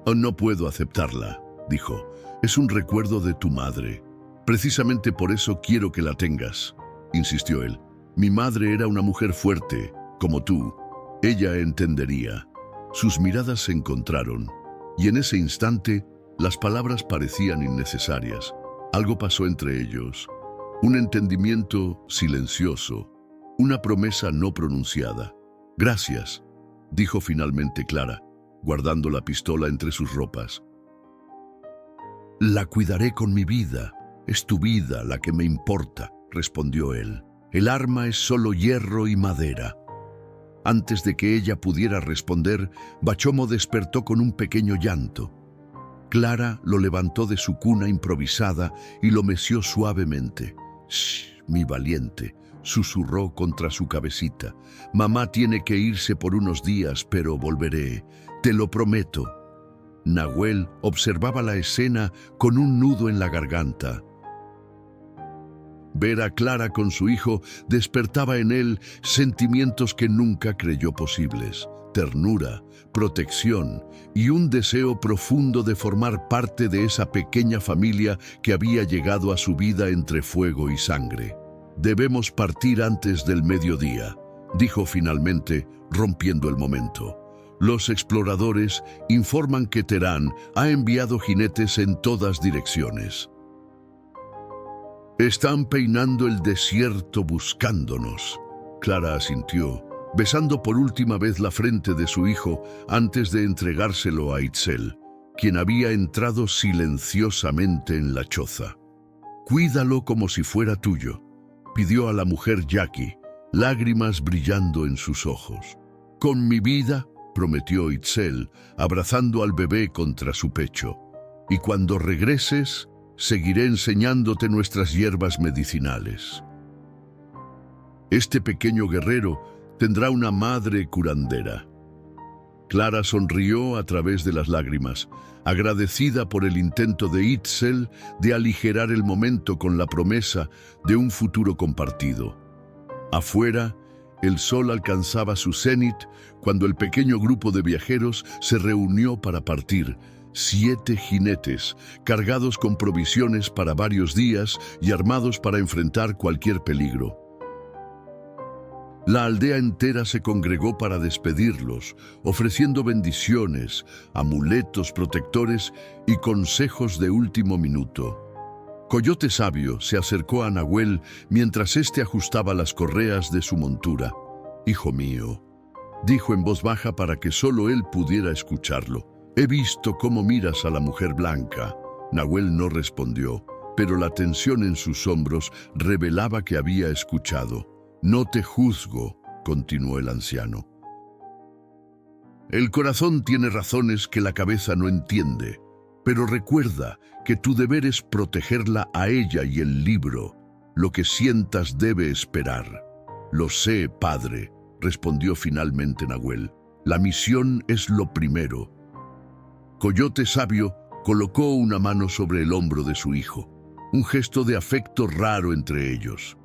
«Oh, no puedo aceptarla», dijo. «Es un recuerdo de tu madre. Precisamente por eso quiero que la tengas», insistió él. «Mi madre era una mujer fuerte, como tú. Ella entendería». Sus miradas se encontraron, y en ese instante las palabras parecían innecesarias. Algo pasó entre ellos. Un entendimiento silencioso, una promesa no pronunciada. «Gracias», dijo finalmente Clara, guardando la pistola entre sus ropas. «La cuidaré con mi vida. Es tu vida la que me importa», respondió él. «El arma es solo hierro y madera». Antes de que ella pudiera responder, Bachomo despertó con un pequeño llanto. Clara lo levantó de su cuna improvisada y lo meció suavemente. «Shh, mi valiente», susurró contra su cabecita. «Mamá tiene que irse por unos días, pero volveré. Te lo prometo». Nahuel observaba la escena con un nudo en la garganta. Ver a Clara con su hijo despertaba en él sentimientos que nunca creyó posibles: ternura, protección y un deseo profundo de formar parte de esa pequeña familia que había llegado a su vida entre fuego y sangre. «Debemos partir antes del mediodía», dijo finalmente, rompiendo el momento. «Los exploradores informan que Terán ha enviado jinetes en todas direcciones. Están peinando el desierto buscándonos». Clara asintió, besando por última vez la frente de su hijo antes de entregárselo a Itzel, quien había entrado silenciosamente en la choza. «Cuídalo como si fuera tuyo», pidió a la mujer yaqui, lágrimas brillando en sus ojos. «Con mi vida», prometió Itzel, abrazando al bebé contra su pecho. «Y cuando regreses, seguiré enseñándote nuestras hierbas medicinales». Este pequeño guerrero tendrá una madre curandera. Clara sonrió a través de las lágrimas, agradecida por el intento de Itzel de aligerar el momento con la promesa de un futuro compartido. Afuera, el sol alcanzaba su cenit cuando el pequeño grupo de viajeros se reunió para partir. 7 jinetes, cargados con provisiones para varios días y armados para enfrentar cualquier peligro. La aldea entera se congregó para despedirlos, ofreciendo bendiciones, amuletos protectores y consejos de último minuto. Coyote Sabio se acercó a Nahuel mientras éste ajustaba las correas de su montura. «Hijo mío», dijo en voz baja para que solo él pudiera escucharlo, «he visto cómo miras a la mujer blanca». Nahuel no respondió, pero la tensión en sus hombros revelaba que había escuchado. «No te juzgo», continuó el anciano. «El corazón tiene razones que la cabeza no entiende. Pero recuerda que tu deber es protegerla a ella y el libro. Lo que sientas debe esperar. Lo sé, padre, respondió finalmente Nahuel. La misión es lo primero. Coyote Sabio colocó una mano sobre el hombro de su hijo, un gesto de afecto raro entre ellos.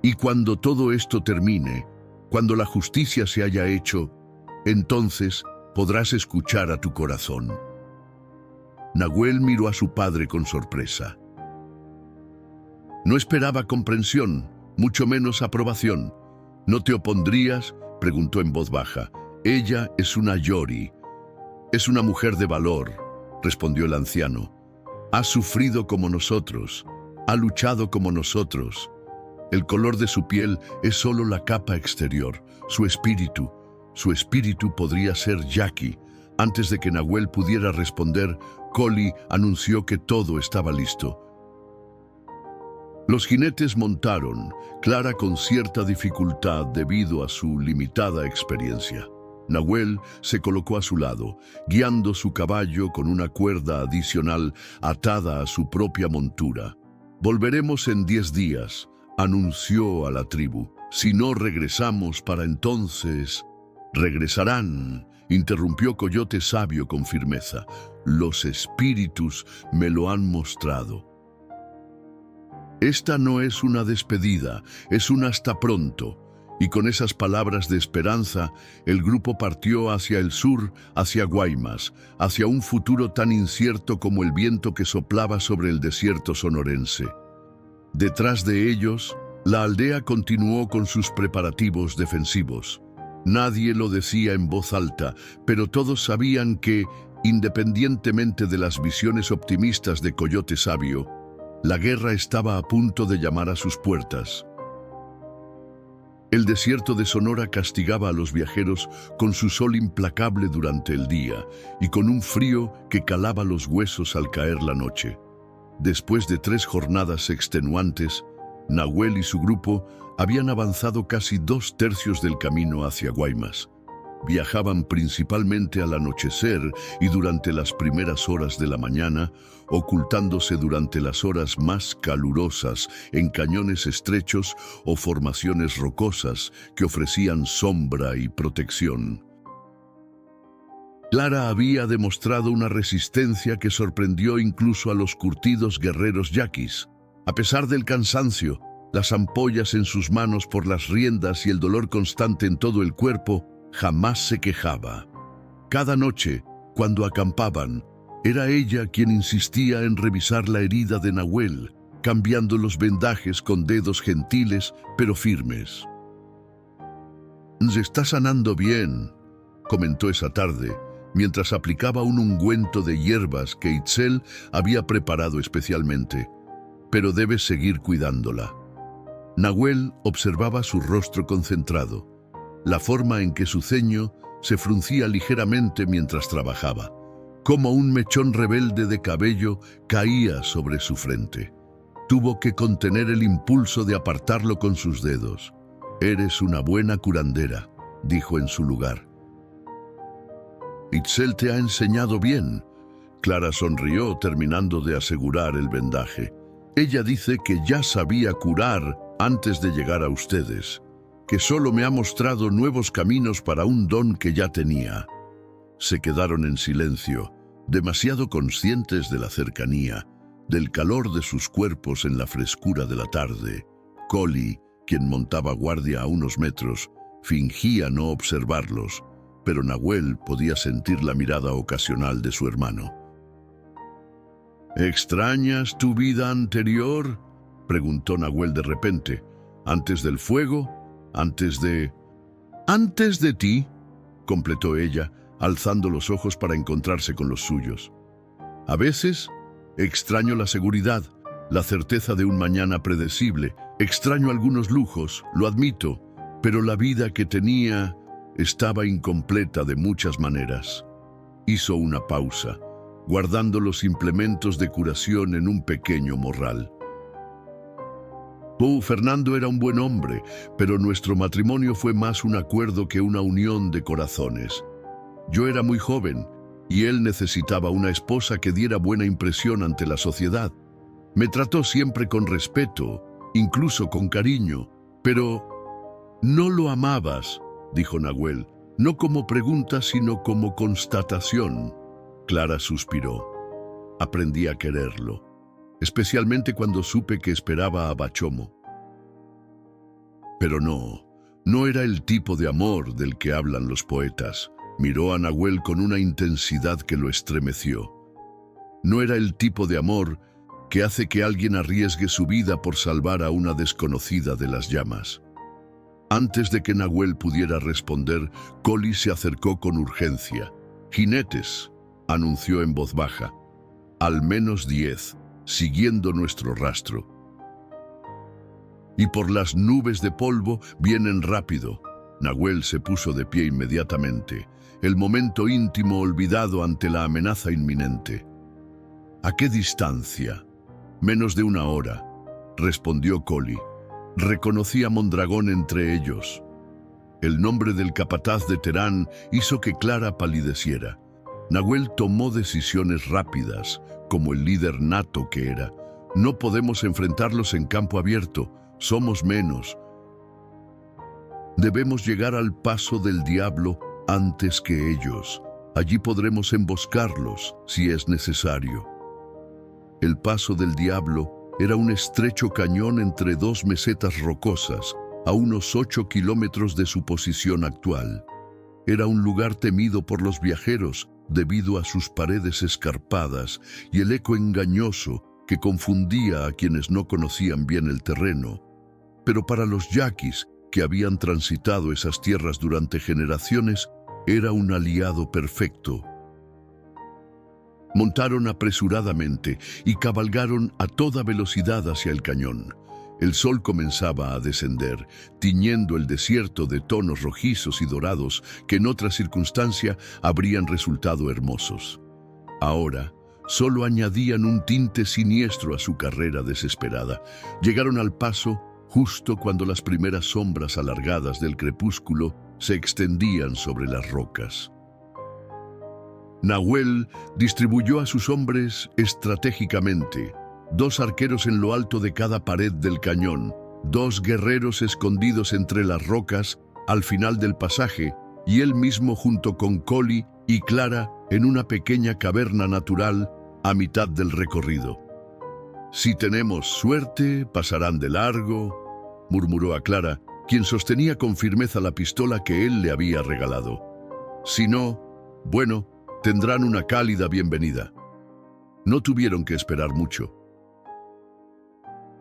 Y cuando todo esto termine, cuando la justicia se haya hecho, entonces podrás escuchar a tu corazón. Nahuel miró a su padre con sorpresa. No esperaba comprensión, mucho menos aprobación. ¿No te opondrías?, preguntó en voz baja. Ella es una Yori. Es una mujer de valor, respondió el anciano. Ha sufrido como nosotros, ha luchado como nosotros. El color de su piel es solo la capa exterior, su espíritu podría ser Jackie. Antes de que Nahuel pudiera responder, Collie anunció que todo estaba listo. Los jinetes montaron, Clara con cierta dificultad debido a su limitada experiencia. Nahuel se colocó a su lado, guiando su caballo con una cuerda adicional atada a su propia montura. Volveremos en 10 días, anunció a la tribu. Si no regresamos para entonces... Regresarán, interrumpió Coyote Sabio con firmeza. Los espíritus me lo han mostrado. Esta no es una despedida, es un hasta pronto. Y con esas palabras de esperanza, el grupo partió hacia el sur, hacia Guaymas, hacia un futuro tan incierto como el viento que soplaba sobre el desierto sonorense. Detrás de ellos, la aldea continuó con sus preparativos defensivos. Nadie lo decía en voz alta, pero todos sabían que, independientemente de las visiones optimistas de Coyote Sabio, la guerra estaba a punto de llamar a sus puertas. El desierto de Sonora castigaba a los viajeros con su sol implacable durante el día y con un frío que calaba los huesos al caer la noche. Después de 3 jornadas extenuantes, Nahuel y su grupo habían avanzado casi 2/3 del camino hacia Guaymas. Viajaban principalmente al anochecer y durante las primeras horas de la mañana, ocultándose durante las horas más calurosas en cañones estrechos o formaciones rocosas que ofrecían sombra y protección. Clara había demostrado una resistencia que sorprendió incluso a los curtidos guerreros yaquis. A pesar del cansancio, las ampollas en sus manos por las riendas y el dolor constante en todo el cuerpo, jamás se quejaba. Cada noche, cuando acampaban, era ella quien insistía en revisar la herida de Nahuel, cambiando los vendajes con dedos gentiles pero firmes. «Se está sanando bien», comentó esa tarde, mientras aplicaba un ungüento de hierbas que Itzel había preparado especialmente. «Pero debes seguir cuidándola». Nahuel observaba su rostro concentrado, la forma en que su ceño se fruncía ligeramente mientras trabajaba, como un mechón rebelde de cabello caía sobre su frente. Tuvo que contener el impulso de apartarlo con sus dedos. «Eres una buena curandera», dijo en su lugar. «Itzel te ha enseñado bien». Clara sonrió terminando de asegurar el vendaje. «Ella dice que ya sabía curar antes de llegar a ustedes, que solo me ha mostrado nuevos caminos para un don que ya tenía». Se quedaron en silencio, demasiado conscientes de la cercanía, del calor de sus cuerpos en la frescura de la tarde. Collie, quien montaba guardia a unos metros, fingía no observarlos, pero Nahuel podía sentir la mirada ocasional de su hermano. «¿Extrañas tu vida anterior?», preguntó Nahuel de repente. «¿Antes del fuego? ¿Antes de...?» «Antes de ti», completó ella, alzando los ojos para encontrarse con los suyos. «A veces extraño la seguridad, la certeza de un mañana predecible. Extraño algunos lujos, lo admito, pero la vida que tenía estaba incompleta de muchas maneras». Hizo una pausa, guardando los implementos de curación en un pequeño morral. Fernando era un buen hombre, pero nuestro matrimonio fue más un acuerdo que una unión de corazones. Yo era muy joven, y él necesitaba una esposa que diera buena impresión ante la sociedad. Me trató siempre con respeto, incluso con cariño, pero no lo amabas, dijo Nahuel, no como pregunta, sino como constatación. Clara suspiró. Aprendí a quererlo, especialmente cuando supe que esperaba a Bachomo. Pero no era el tipo de amor del que hablan los poetas. Miró a Nahuel con una intensidad que lo estremeció. No era el tipo de amor que hace que alguien arriesgue su vida por salvar a una desconocida de las llamas. Antes de que Nahuel pudiera responder, Collie se acercó con urgencia. «Jinetes», anunció en voz baja. «Al menos 10, siguiendo nuestro rastro. Y por las nubes de polvo vienen rápido». Nahuel se puso de pie inmediatamente, el momento íntimo olvidado ante la amenaza inminente. «¿A qué distancia?» «Menos de 1 hora», respondió Collie. Reconocí a Mondragón entre ellos. El nombre del capataz de Terán hizo que Clara palideciera. Nahuel tomó decisiones rápidas, como el líder nato que era. «No podemos enfrentarlos en campo abierto, somos menos. Debemos llegar al paso del diablo antes que ellos. Allí podremos emboscarlos si es necesario». El paso del diablo era un estrecho cañón entre 2 mesetas rocosas, a unos 8 kilómetros de su posición actual. Era un lugar temido por los viajeros debido a sus paredes escarpadas y el eco engañoso que confundía a quienes no conocían bien el terreno. Pero para los yaquis, que habían transitado esas tierras durante generaciones, era un aliado perfecto. Montaron apresuradamente y cabalgaron a toda velocidad hacia el cañón. El sol comenzaba a descender, tiñendo el desierto de tonos rojizos y dorados que en otra circunstancia habrían resultado hermosos. Ahora, solo añadían un tinte siniestro a su carrera desesperada. Llegaron al paso justo cuando las primeras sombras alargadas del crepúsculo se extendían sobre las rocas. Nahuel distribuyó a sus hombres estratégicamente, 2 arqueros en lo alto de cada pared del cañón, 2 guerreros escondidos entre las rocas al final del pasaje y él mismo junto con Collie y Clara en una pequeña caverna natural a mitad del recorrido. «Si tenemos suerte, pasarán de largo», murmuró a Clara, quien sostenía con firmeza la pistola que él le había regalado. «Si no, bueno, tendrán una cálida bienvenida». No tuvieron que esperar mucho.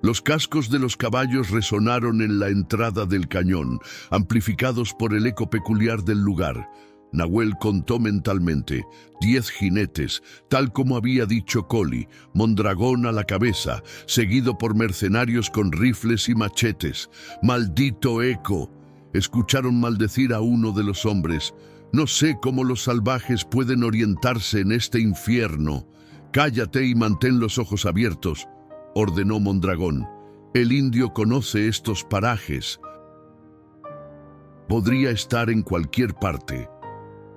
Los cascos de los caballos resonaron en la entrada del cañón, amplificados por el eco peculiar del lugar. Nahuel contó mentalmente 10 jinetes, tal como había dicho Collie, Mondragón a la cabeza, seguido por mercenarios con rifles y machetes. «Maldito eco», escucharon maldecir a uno de los hombres. «No sé cómo los salvajes pueden orientarse en este infierno». «Cállate y mantén los ojos abiertos», ordenó Mondragón. «El indio conoce estos parajes. Podría estar en cualquier parte».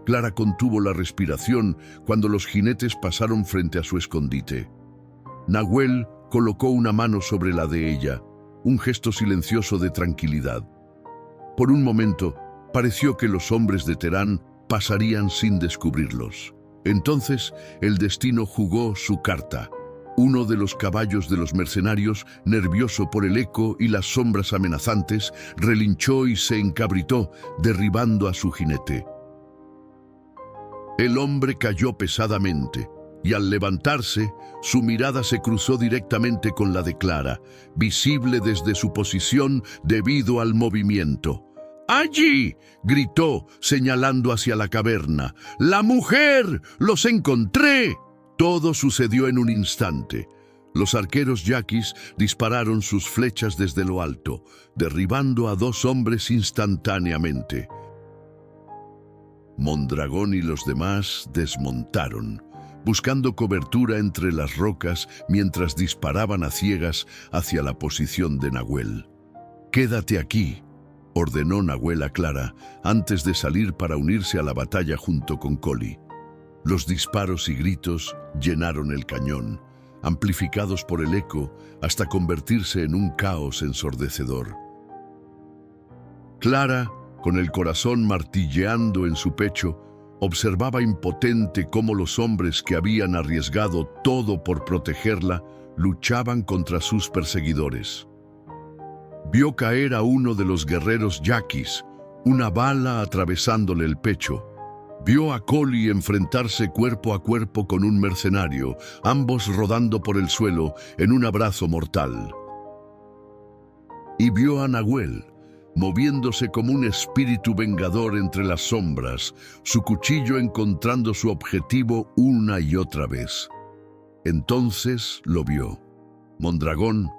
Clara contuvo la respiración cuando los jinetes pasaron frente a su escondite. Nahuel colocó una mano sobre la de ella, un gesto silencioso de tranquilidad. Por un momento, pareció que los hombres de Terán pasarían sin descubrirlos. Entonces, el destino jugó su carta. Uno de los caballos de los mercenarios, nervioso por el eco y las sombras amenazantes, relinchó y se encabritó, derribando a su jinete. El hombre cayó pesadamente, y al levantarse, su mirada se cruzó directamente con la de Clara, visible desde su posición debido al movimiento. «¡Allí!», gritó, señalando hacia la caverna. «¡La mujer! ¡Los encontré!». Todo sucedió en un instante. Los arqueros yaquis dispararon sus flechas desde lo alto, derribando a 2 hombres instantáneamente. Mondragón y los demás desmontaron, buscando cobertura entre las rocas mientras disparaban a ciegas hacia la posición de Nahuel. «Quédate aquí», ordenó Nahuel a Clara antes de salir para unirse a la batalla junto con Collie. Los disparos y gritos llenaron el cañón, amplificados por el eco hasta convertirse en un caos ensordecedor. Clara, con el corazón martilleando en su pecho, observaba impotente cómo los hombres que habían arriesgado todo por protegerla luchaban contra sus perseguidores. Vio caer a uno de los guerreros yaquis, una bala atravesándole el pecho. Vio a Collie enfrentarse cuerpo a cuerpo con un mercenario, ambos rodando por el suelo en un abrazo mortal. Y vio a Nahuel, moviéndose como un espíritu vengador entre las sombras, su cuchillo encontrando su objetivo una y otra vez. Entonces lo vio. Mondragón,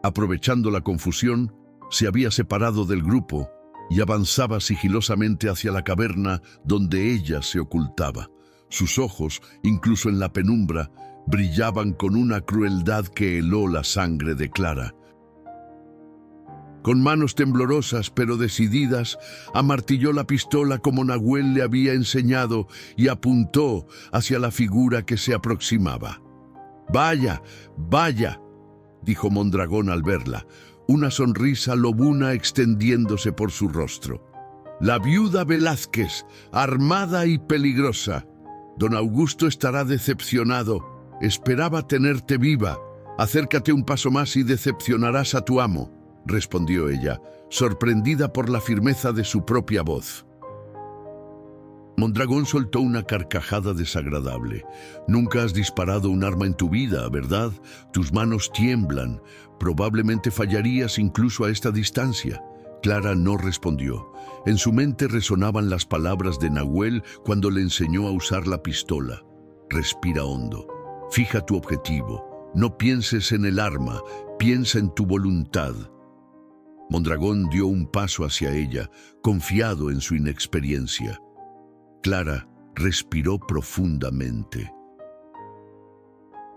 aprovechando la confusión, se había separado del grupo y avanzaba sigilosamente hacia la caverna donde ella se ocultaba. Sus ojos, incluso en la penumbra, brillaban con una crueldad que heló la sangre de Clara. Con manos temblorosas pero decididas, amartilló la pistola como Nahuel le había enseñado y apuntó hacia la figura que se aproximaba. «Vaya, vaya», dijo Mondragón al verla, una sonrisa lobuna extendiéndose por su rostro. «La viuda Velázquez, armada y peligrosa. Don Augusto estará decepcionado. Esperaba tenerte viva. Acércate un paso más y decepcionarás a tu amo», respondió ella, sorprendida por la firmeza de su propia voz. Mondragón soltó una carcajada desagradable. «Nunca has disparado un arma en tu vida, ¿verdad? Tus manos tiemblan. Probablemente fallarías incluso a esta distancia». Clara no respondió. En su mente resonaban las palabras de Nahuel cuando le enseñó a usar la pistola. «Respira hondo. Fija tu objetivo. No pienses en el arma. Piensa en tu voluntad». Mondragón dio un paso hacia ella, confiado en su inexperiencia. Clara respiró profundamente.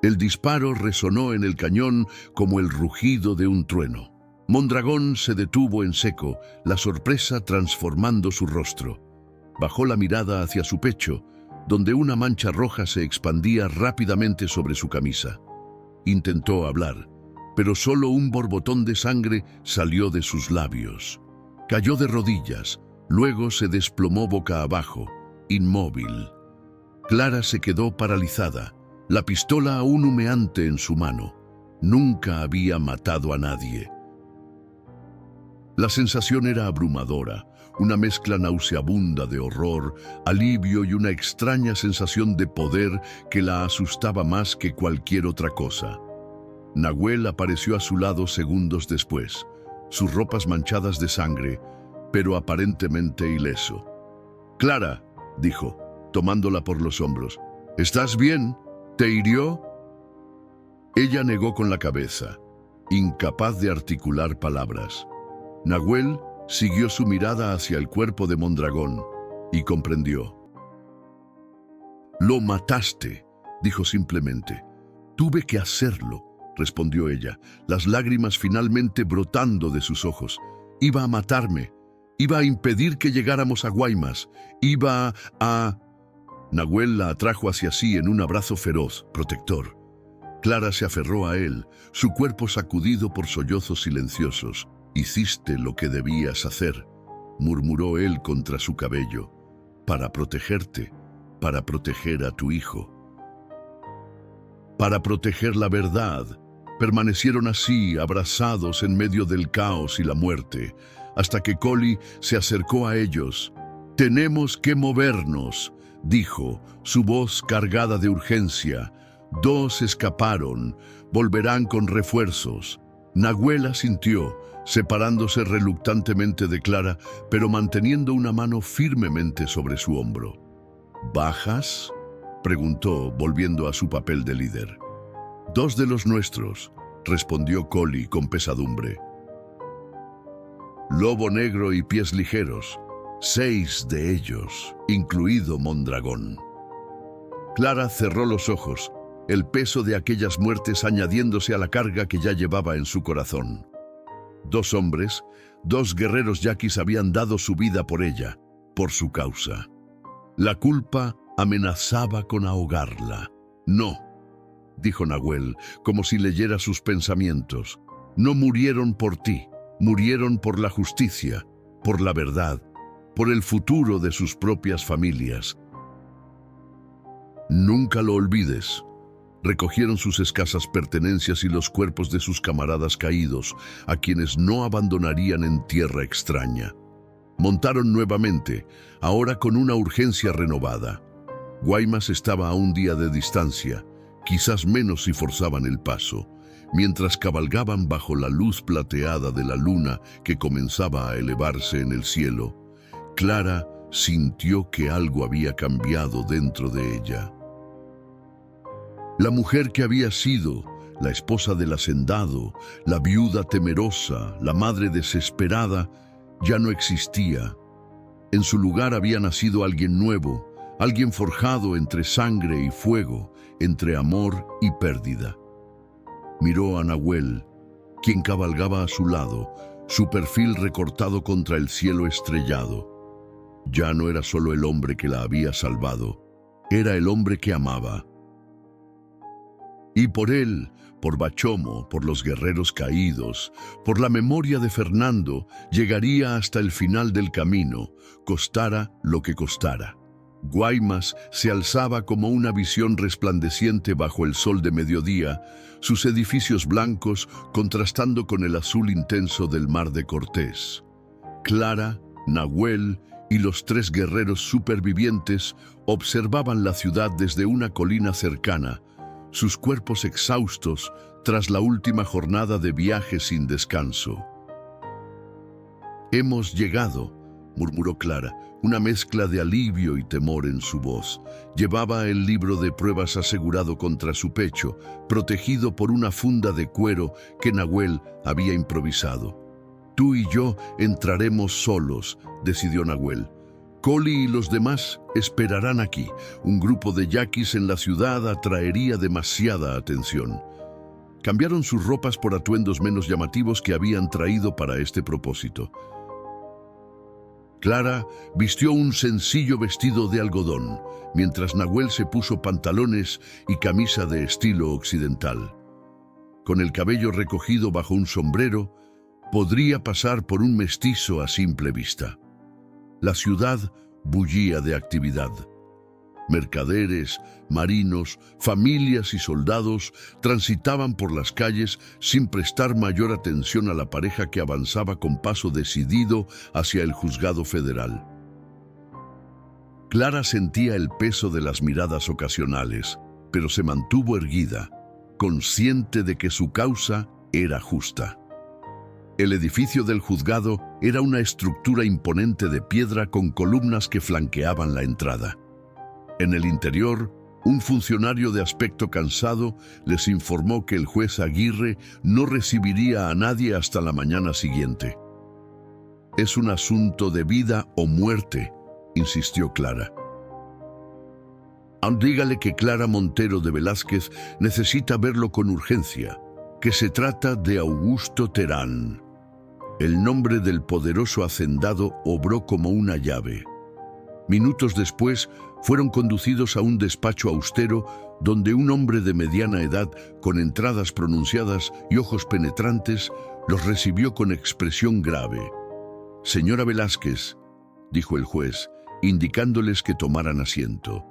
El disparo resonó en el cañón como el rugido de un trueno. Mondragón se detuvo en seco, la sorpresa transformando su rostro. Bajó la mirada hacia su pecho, donde una mancha roja se expandía rápidamente sobre su camisa. Intentó hablar, pero solo un borbotón de sangre salió de sus labios. Cayó de rodillas, luego se desplomó boca abajo, inmóvil. Clara se quedó paralizada, la pistola aún humeante en su mano. Nunca había matado a nadie. La sensación era abrumadora, una mezcla nauseabunda de horror, alivio y una extraña sensación de poder que la asustaba más que cualquier otra cosa. Nahuel apareció a su lado segundos después, sus ropas manchadas de sangre, pero aparentemente ileso. «Clara», dijo, tomándola por los hombros, «¿estás bien? ¿Te hirió?» Ella negó con la cabeza, incapaz de articular palabras. Nahuel siguió su mirada hacia el cuerpo de Mondragón y comprendió. «Lo mataste», dijo simplemente. «Tuve que hacerlo», respondió ella, las lágrimas finalmente brotando de sus ojos. «Iba a matarme. Iba a impedir que llegáramos a Guaymas. Iba a...» Nahuel la atrajo hacia sí en un abrazo feroz, protector. Clara se aferró a él, su cuerpo sacudido por sollozos silenciosos. «Hiciste lo que debías hacer», murmuró él contra su cabello, «para protegerte, para proteger a tu hijo. Para proteger la verdad». Permanecieron así, abrazados en medio del caos y la muerte, hasta que Collie se acercó a ellos. «Tenemos que movernos», dijo, su voz cargada de urgencia. «2 escaparon, volverán con refuerzos». Nahuel asintió, separándose reluctantemente de Clara, pero manteniendo una mano firmemente sobre su hombro. «¿Bajas?», preguntó, volviendo a su papel de líder. «2 de los nuestros», respondió Collie con pesadumbre. «Lobo Negro y Pies Ligeros, 6 de ellos, incluido Mondragón». Clara cerró los ojos, el peso de aquellas muertes añadiéndose a la carga que ya llevaba en su corazón. 2 hombres, 2 guerreros yaquis habían dado su vida por ella, por su causa. La culpa amenazaba con ahogarla. «No», dijo Nahuel, como si leyera sus pensamientos. «No murieron por ti, murieron por la justicia, por la verdad, por el futuro de sus propias familias. Nunca lo olvides». Recogieron sus escasas pertenencias y los cuerpos de sus camaradas caídos, a quienes no abandonarían en tierra extraña. Montaron nuevamente, ahora con una urgencia renovada. Guaymas estaba a un día de distancia, quizás menos si forzaban el paso. Mientras cabalgaban bajo la luz plateada de la luna que comenzaba a elevarse en el cielo, Clara sintió que algo había cambiado dentro de ella. La mujer que había sido la esposa del hacendado, la viuda temerosa, la madre desesperada, ya no existía. En su lugar había nacido alguien nuevo, alguien forjado entre sangre y fuego, entre amor y pérdida. Miró a Nahuel, quien cabalgaba a su lado, su perfil recortado contra el cielo estrellado. Ya no era solo el hombre que la había salvado, era el hombre que amaba. Y por él, por Bachomo, por los guerreros caídos, por la memoria de Fernando, llegaría hasta el final del camino, costara lo que costara. Guaymas se alzaba como una visión resplandeciente bajo el sol de mediodía, sus edificios blancos contrastando con el azul intenso del mar de Cortés. Clara, Nahuel y los 3 guerreros supervivientes observaban la ciudad desde una colina cercana, sus cuerpos exhaustos tras la última jornada de viaje sin descanso. «Hemos llegado», murmuró Clara, una mezcla de alivio y temor en su voz. Llevaba el libro de pruebas asegurado contra su pecho, protegido por una funda de cuero que Nahuel había improvisado. «Tú y yo entraremos solos», decidió Nahuel. «Coli y los demás esperarán aquí. Un grupo de yaquis en la ciudad atraería demasiada atención». Cambiaron sus ropas por atuendos menos llamativos que habían traído para este propósito. Clara vistió un sencillo vestido de algodón, mientras Nahuel se puso pantalones y camisa de estilo occidental. Con el cabello recogido bajo un sombrero, podría pasar por un mestizo a simple vista. La ciudad bullía de actividad. Mercaderes, marinos, familias y soldados transitaban por las calles sin prestar mayor atención a la pareja que avanzaba con paso decidido hacia el juzgado federal. Clara sentía el peso de las miradas ocasionales, pero se mantuvo erguida, consciente de que su causa era justa. El edificio del juzgado era una estructura imponente de piedra con columnas que flanqueaban la entrada. En el interior, un funcionario de aspecto cansado les informó que el juez Aguirre no recibiría a nadie hasta la mañana siguiente. «Es un asunto de vida o muerte», insistió Clara. «Dígale que Clara Montero de Velázquez necesita verlo con urgencia, que se trata de Augusto Terán». El nombre del poderoso hacendado obró como una llave. Minutos después, fueron conducidos a un despacho austero donde un hombre de mediana edad, con entradas pronunciadas y ojos penetrantes, los recibió con expresión grave. «Señora Velázquez», dijo el juez, indicándoles que tomaran asiento.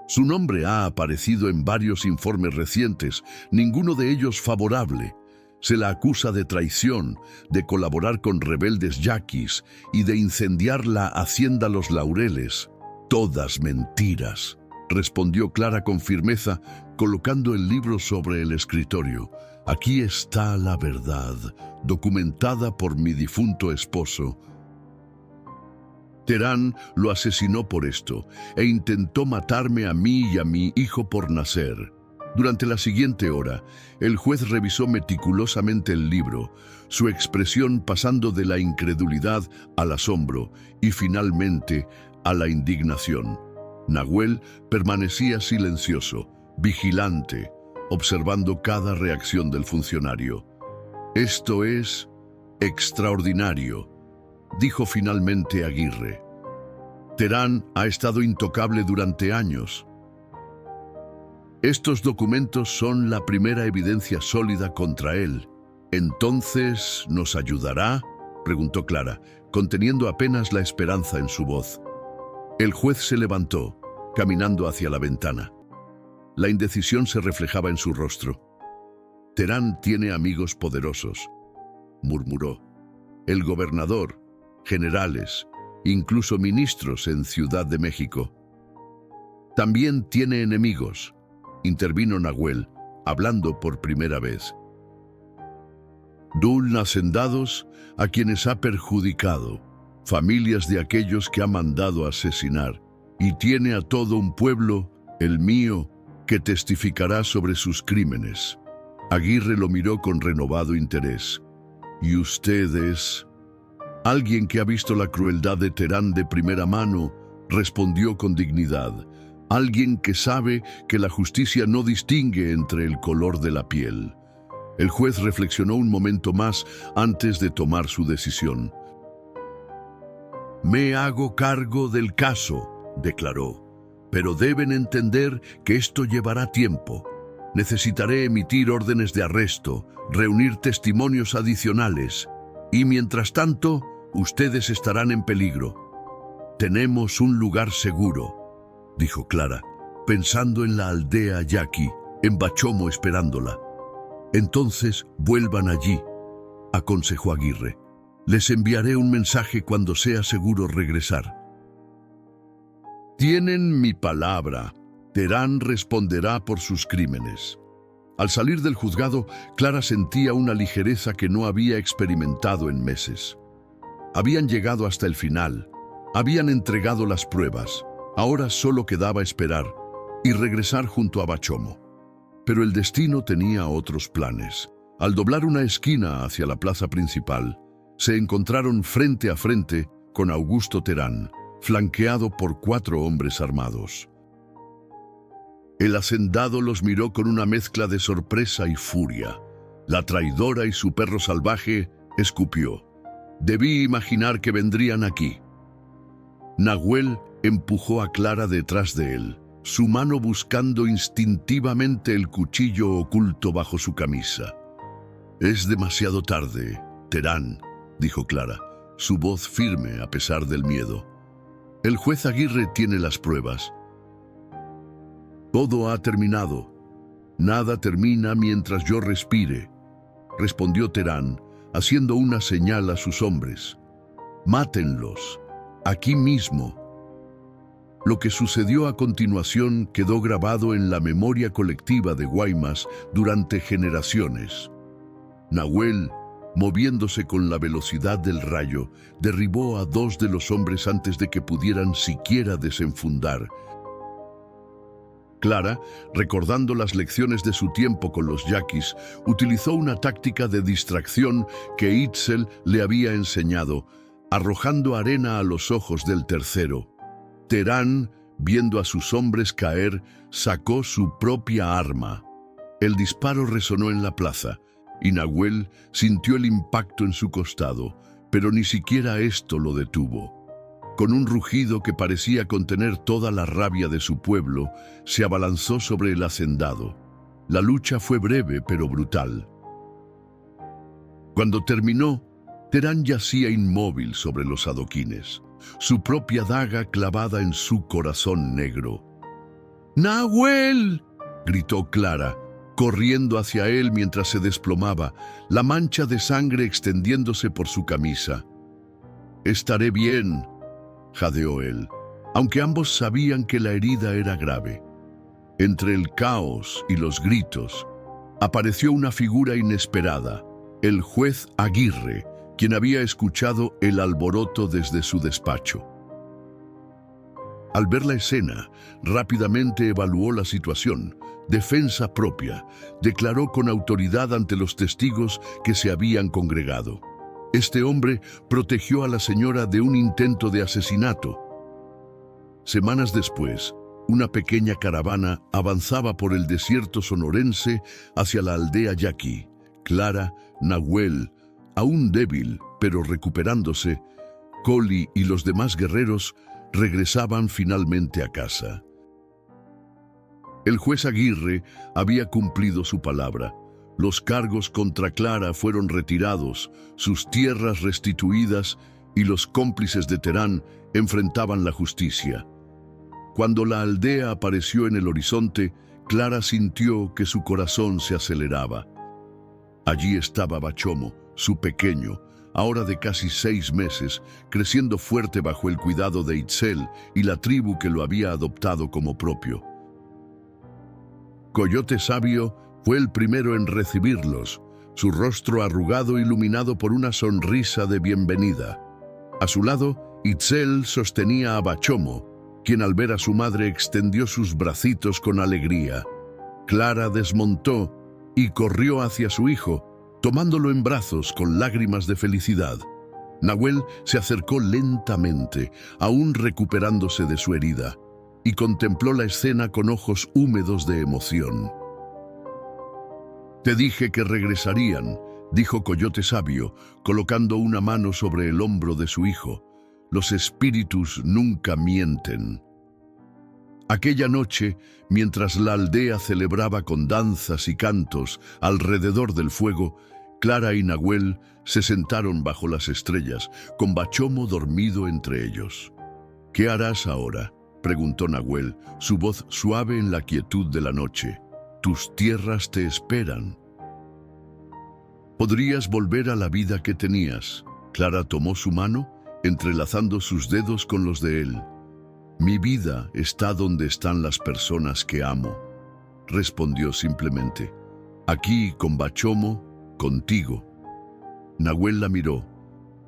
Su nombre ha aparecido en varios informes recientes, ninguno de ellos favorable. Se la acusa de traición, de colaborar con rebeldes yaquis y de incendiar la hacienda Los Laureles. «Todas mentiras», respondió Clara con firmeza, colocando el libro sobre el escritorio. «Aquí está la verdad, documentada por mi difunto esposo. Terán lo asesinó por esto e intentó matarme a mí y a mi hijo por nacer». Durante la siguiente hora, el juez revisó meticulosamente el libro, su expresión pasando de la incredulidad al asombro y finalmente a la indignación. Nahuel permanecía silencioso, vigilante, observando cada reacción del funcionario. «Esto es extraordinario», dijo finalmente Aguirre. Terán ha estado intocable durante años. Estos documentos son la primera evidencia sólida contra él. ¿Entonces nos ayudará?, preguntó Clara, conteniendo apenas la esperanza en su voz. El juez se levantó, caminando hacia la ventana. La indecisión se reflejaba en su rostro. Terán tiene amigos poderosos, murmuró. El gobernador, generales, incluso ministros en Ciudad de México. También tiene enemigos, intervino Nahuel, hablando por primera vez. Dul hacendados a quienes ha perjudicado, familias de aquellos que ha mandado asesinar, y tiene a todo un pueblo, el mío, que testificará sobre sus crímenes. Aguirre lo miró con renovado interés. ¿Y ustedes? Alguien que ha visto la crueldad de Terán de primera mano, respondió con dignidad. Alguien que sabe que la justicia no distingue entre el color de la piel. El juez reflexionó un momento más antes de tomar su decisión. Me hago cargo del caso, declaró, pero deben entender que esto llevará tiempo. Necesitaré emitir órdenes de arresto, reunir testimonios adicionales, y mientras tanto, ustedes estarán en peligro. Tenemos un lugar seguro, dijo Clara, pensando en la aldea yaqui, en Bachomo esperándola. Entonces vuelvan allí, aconsejó Aguirre. Les enviaré un mensaje cuando sea seguro regresar. Tienen mi palabra. Terán responderá por sus crímenes. Al salir del juzgado, Clara sentía una ligereza que no había experimentado en meses. Habían llegado hasta el final, habían entregado las pruebas, ahora solo quedaba esperar y regresar junto a Bachomo. Pero el destino tenía otros planes. Al doblar una esquina hacia la plaza principal, se encontraron frente a frente con Augusto Terán, flanqueado por 4 hombres armados. El hacendado los miró con una mezcla de sorpresa y furia. La traidora y su perro salvaje escupió. Debí imaginar que vendrían aquí. Nahuel empujó a Clara detrás de él, su mano buscando instintivamente el cuchillo oculto bajo su camisa. Es demasiado tarde, Terán, dijo Clara, su voz firme a pesar del miedo. El juez Aguirre tiene las pruebas. Todo ha terminado. Nada termina mientras yo respire, respondió Terán, haciendo una señal a sus hombres. Mátenlos, aquí mismo. Lo que sucedió a continuación quedó grabado en la memoria colectiva de Guaymas durante generaciones. Nahuel, moviéndose con la velocidad del rayo, derribó a 2 de los hombres antes de que pudieran siquiera desenfundar. Clara, recordando las lecciones de su tiempo con los yaquis, utilizó una táctica de distracción que Itzel le había enseñado, arrojando arena a los ojos del tercero. Terán, viendo a sus hombres caer, sacó su propia arma. El disparo resonó en la plaza, y Nahuel sintió el impacto en su costado, pero ni siquiera esto lo detuvo. Con un rugido que parecía contener toda la rabia de su pueblo, se abalanzó sobre el hacendado. La lucha fue breve pero brutal. Cuando terminó, Terán yacía inmóvil sobre los adoquines, su propia daga clavada en su corazón negro. ¡Nahuel!, gritó Clara, corriendo hacia él mientras se desplomaba, la mancha de sangre extendiéndose por su camisa. «Estaré bien», jadeó él, aunque ambos sabían que la herida era grave. Entre el caos y los gritos, apareció una figura inesperada, el juez Aguirre, quien había escuchado el alboroto desde su despacho. Al ver la escena, rápidamente evaluó la situación. Defensa propia, declaró con autoridad ante los testigos que se habían congregado. Este hombre protegió a la señora de un intento de asesinato. Semanas después, una pequeña caravana avanzaba por el desierto sonorense hacia la aldea yaqui. Clara, Nahuel, aún débil pero recuperándose, Coli y los demás guerreros regresaban finalmente a casa. El juez Aguirre había cumplido su palabra. Los cargos contra Clara fueron retirados, sus tierras restituidas y los cómplices de Terán enfrentaban la justicia. Cuando la aldea apareció en el horizonte, Clara sintió que su corazón se aceleraba. Allí estaba Bachomo, su pequeño, ahora de casi 6 meses, creciendo fuerte bajo el cuidado de Itzel y la tribu que lo había adoptado como propio. Coyote Sabio fue el primero en recibirlos, su rostro arrugado iluminado por una sonrisa de bienvenida. A su lado, Itzel sostenía a Bachomo, quien al ver a su madre extendió sus bracitos con alegría. Clara desmontó y corrió hacia su hijo, tomándolo en brazos con lágrimas de felicidad. Nahuel se acercó lentamente, aún recuperándose de su herida, y contempló la escena con ojos húmedos de emoción. «Te dije que regresarían», dijo Coyote Sabio, colocando una mano sobre el hombro de su hijo. «Los espíritus nunca mienten». Aquella noche, mientras la aldea celebraba con danzas y cantos alrededor del fuego, Clara y Nahuel se sentaron bajo las estrellas, con Bachomo dormido entre ellos. «¿Qué harás ahora?», preguntó Nahuel, su voz suave en la quietud de la noche. «Tus tierras te esperan». «Podrías volver a la vida que tenías». Clara tomó su mano, entrelazando sus dedos con los de él. «Mi vida está donde están las personas que amo», respondió simplemente. «Aquí con Bachomo, contigo». Nahuel la miró,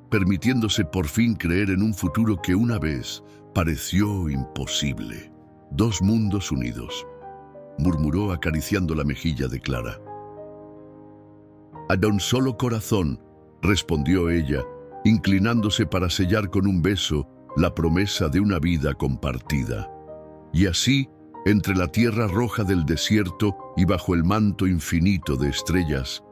permitiéndose por fin creer en un futuro que una vez pareció imposible. «Dos mundos unidos», murmuró acariciando la mejilla de Clara. «A un solo corazón», respondió ella, inclinándose para sellar con un beso la promesa de una vida compartida. Y así, entre la tierra roja del desierto y bajo el manto infinito de estrellas,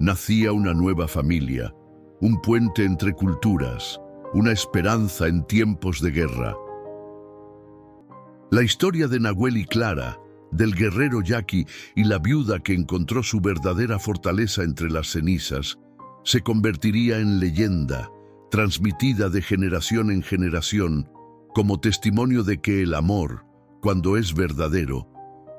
nacía una nueva familia, un puente entre culturas, una esperanza en tiempos de guerra. La historia de Nahuel y Clara, del guerrero yaqui y la viuda que encontró su verdadera fortaleza entre las cenizas, se convertiría en leyenda, transmitida de generación en generación, como testimonio de que el amor, cuando es verdadero,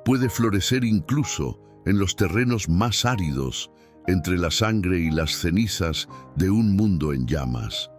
puede florecer incluso en los terrenos más áridos, entre la sangre y las cenizas de un mundo en llamas.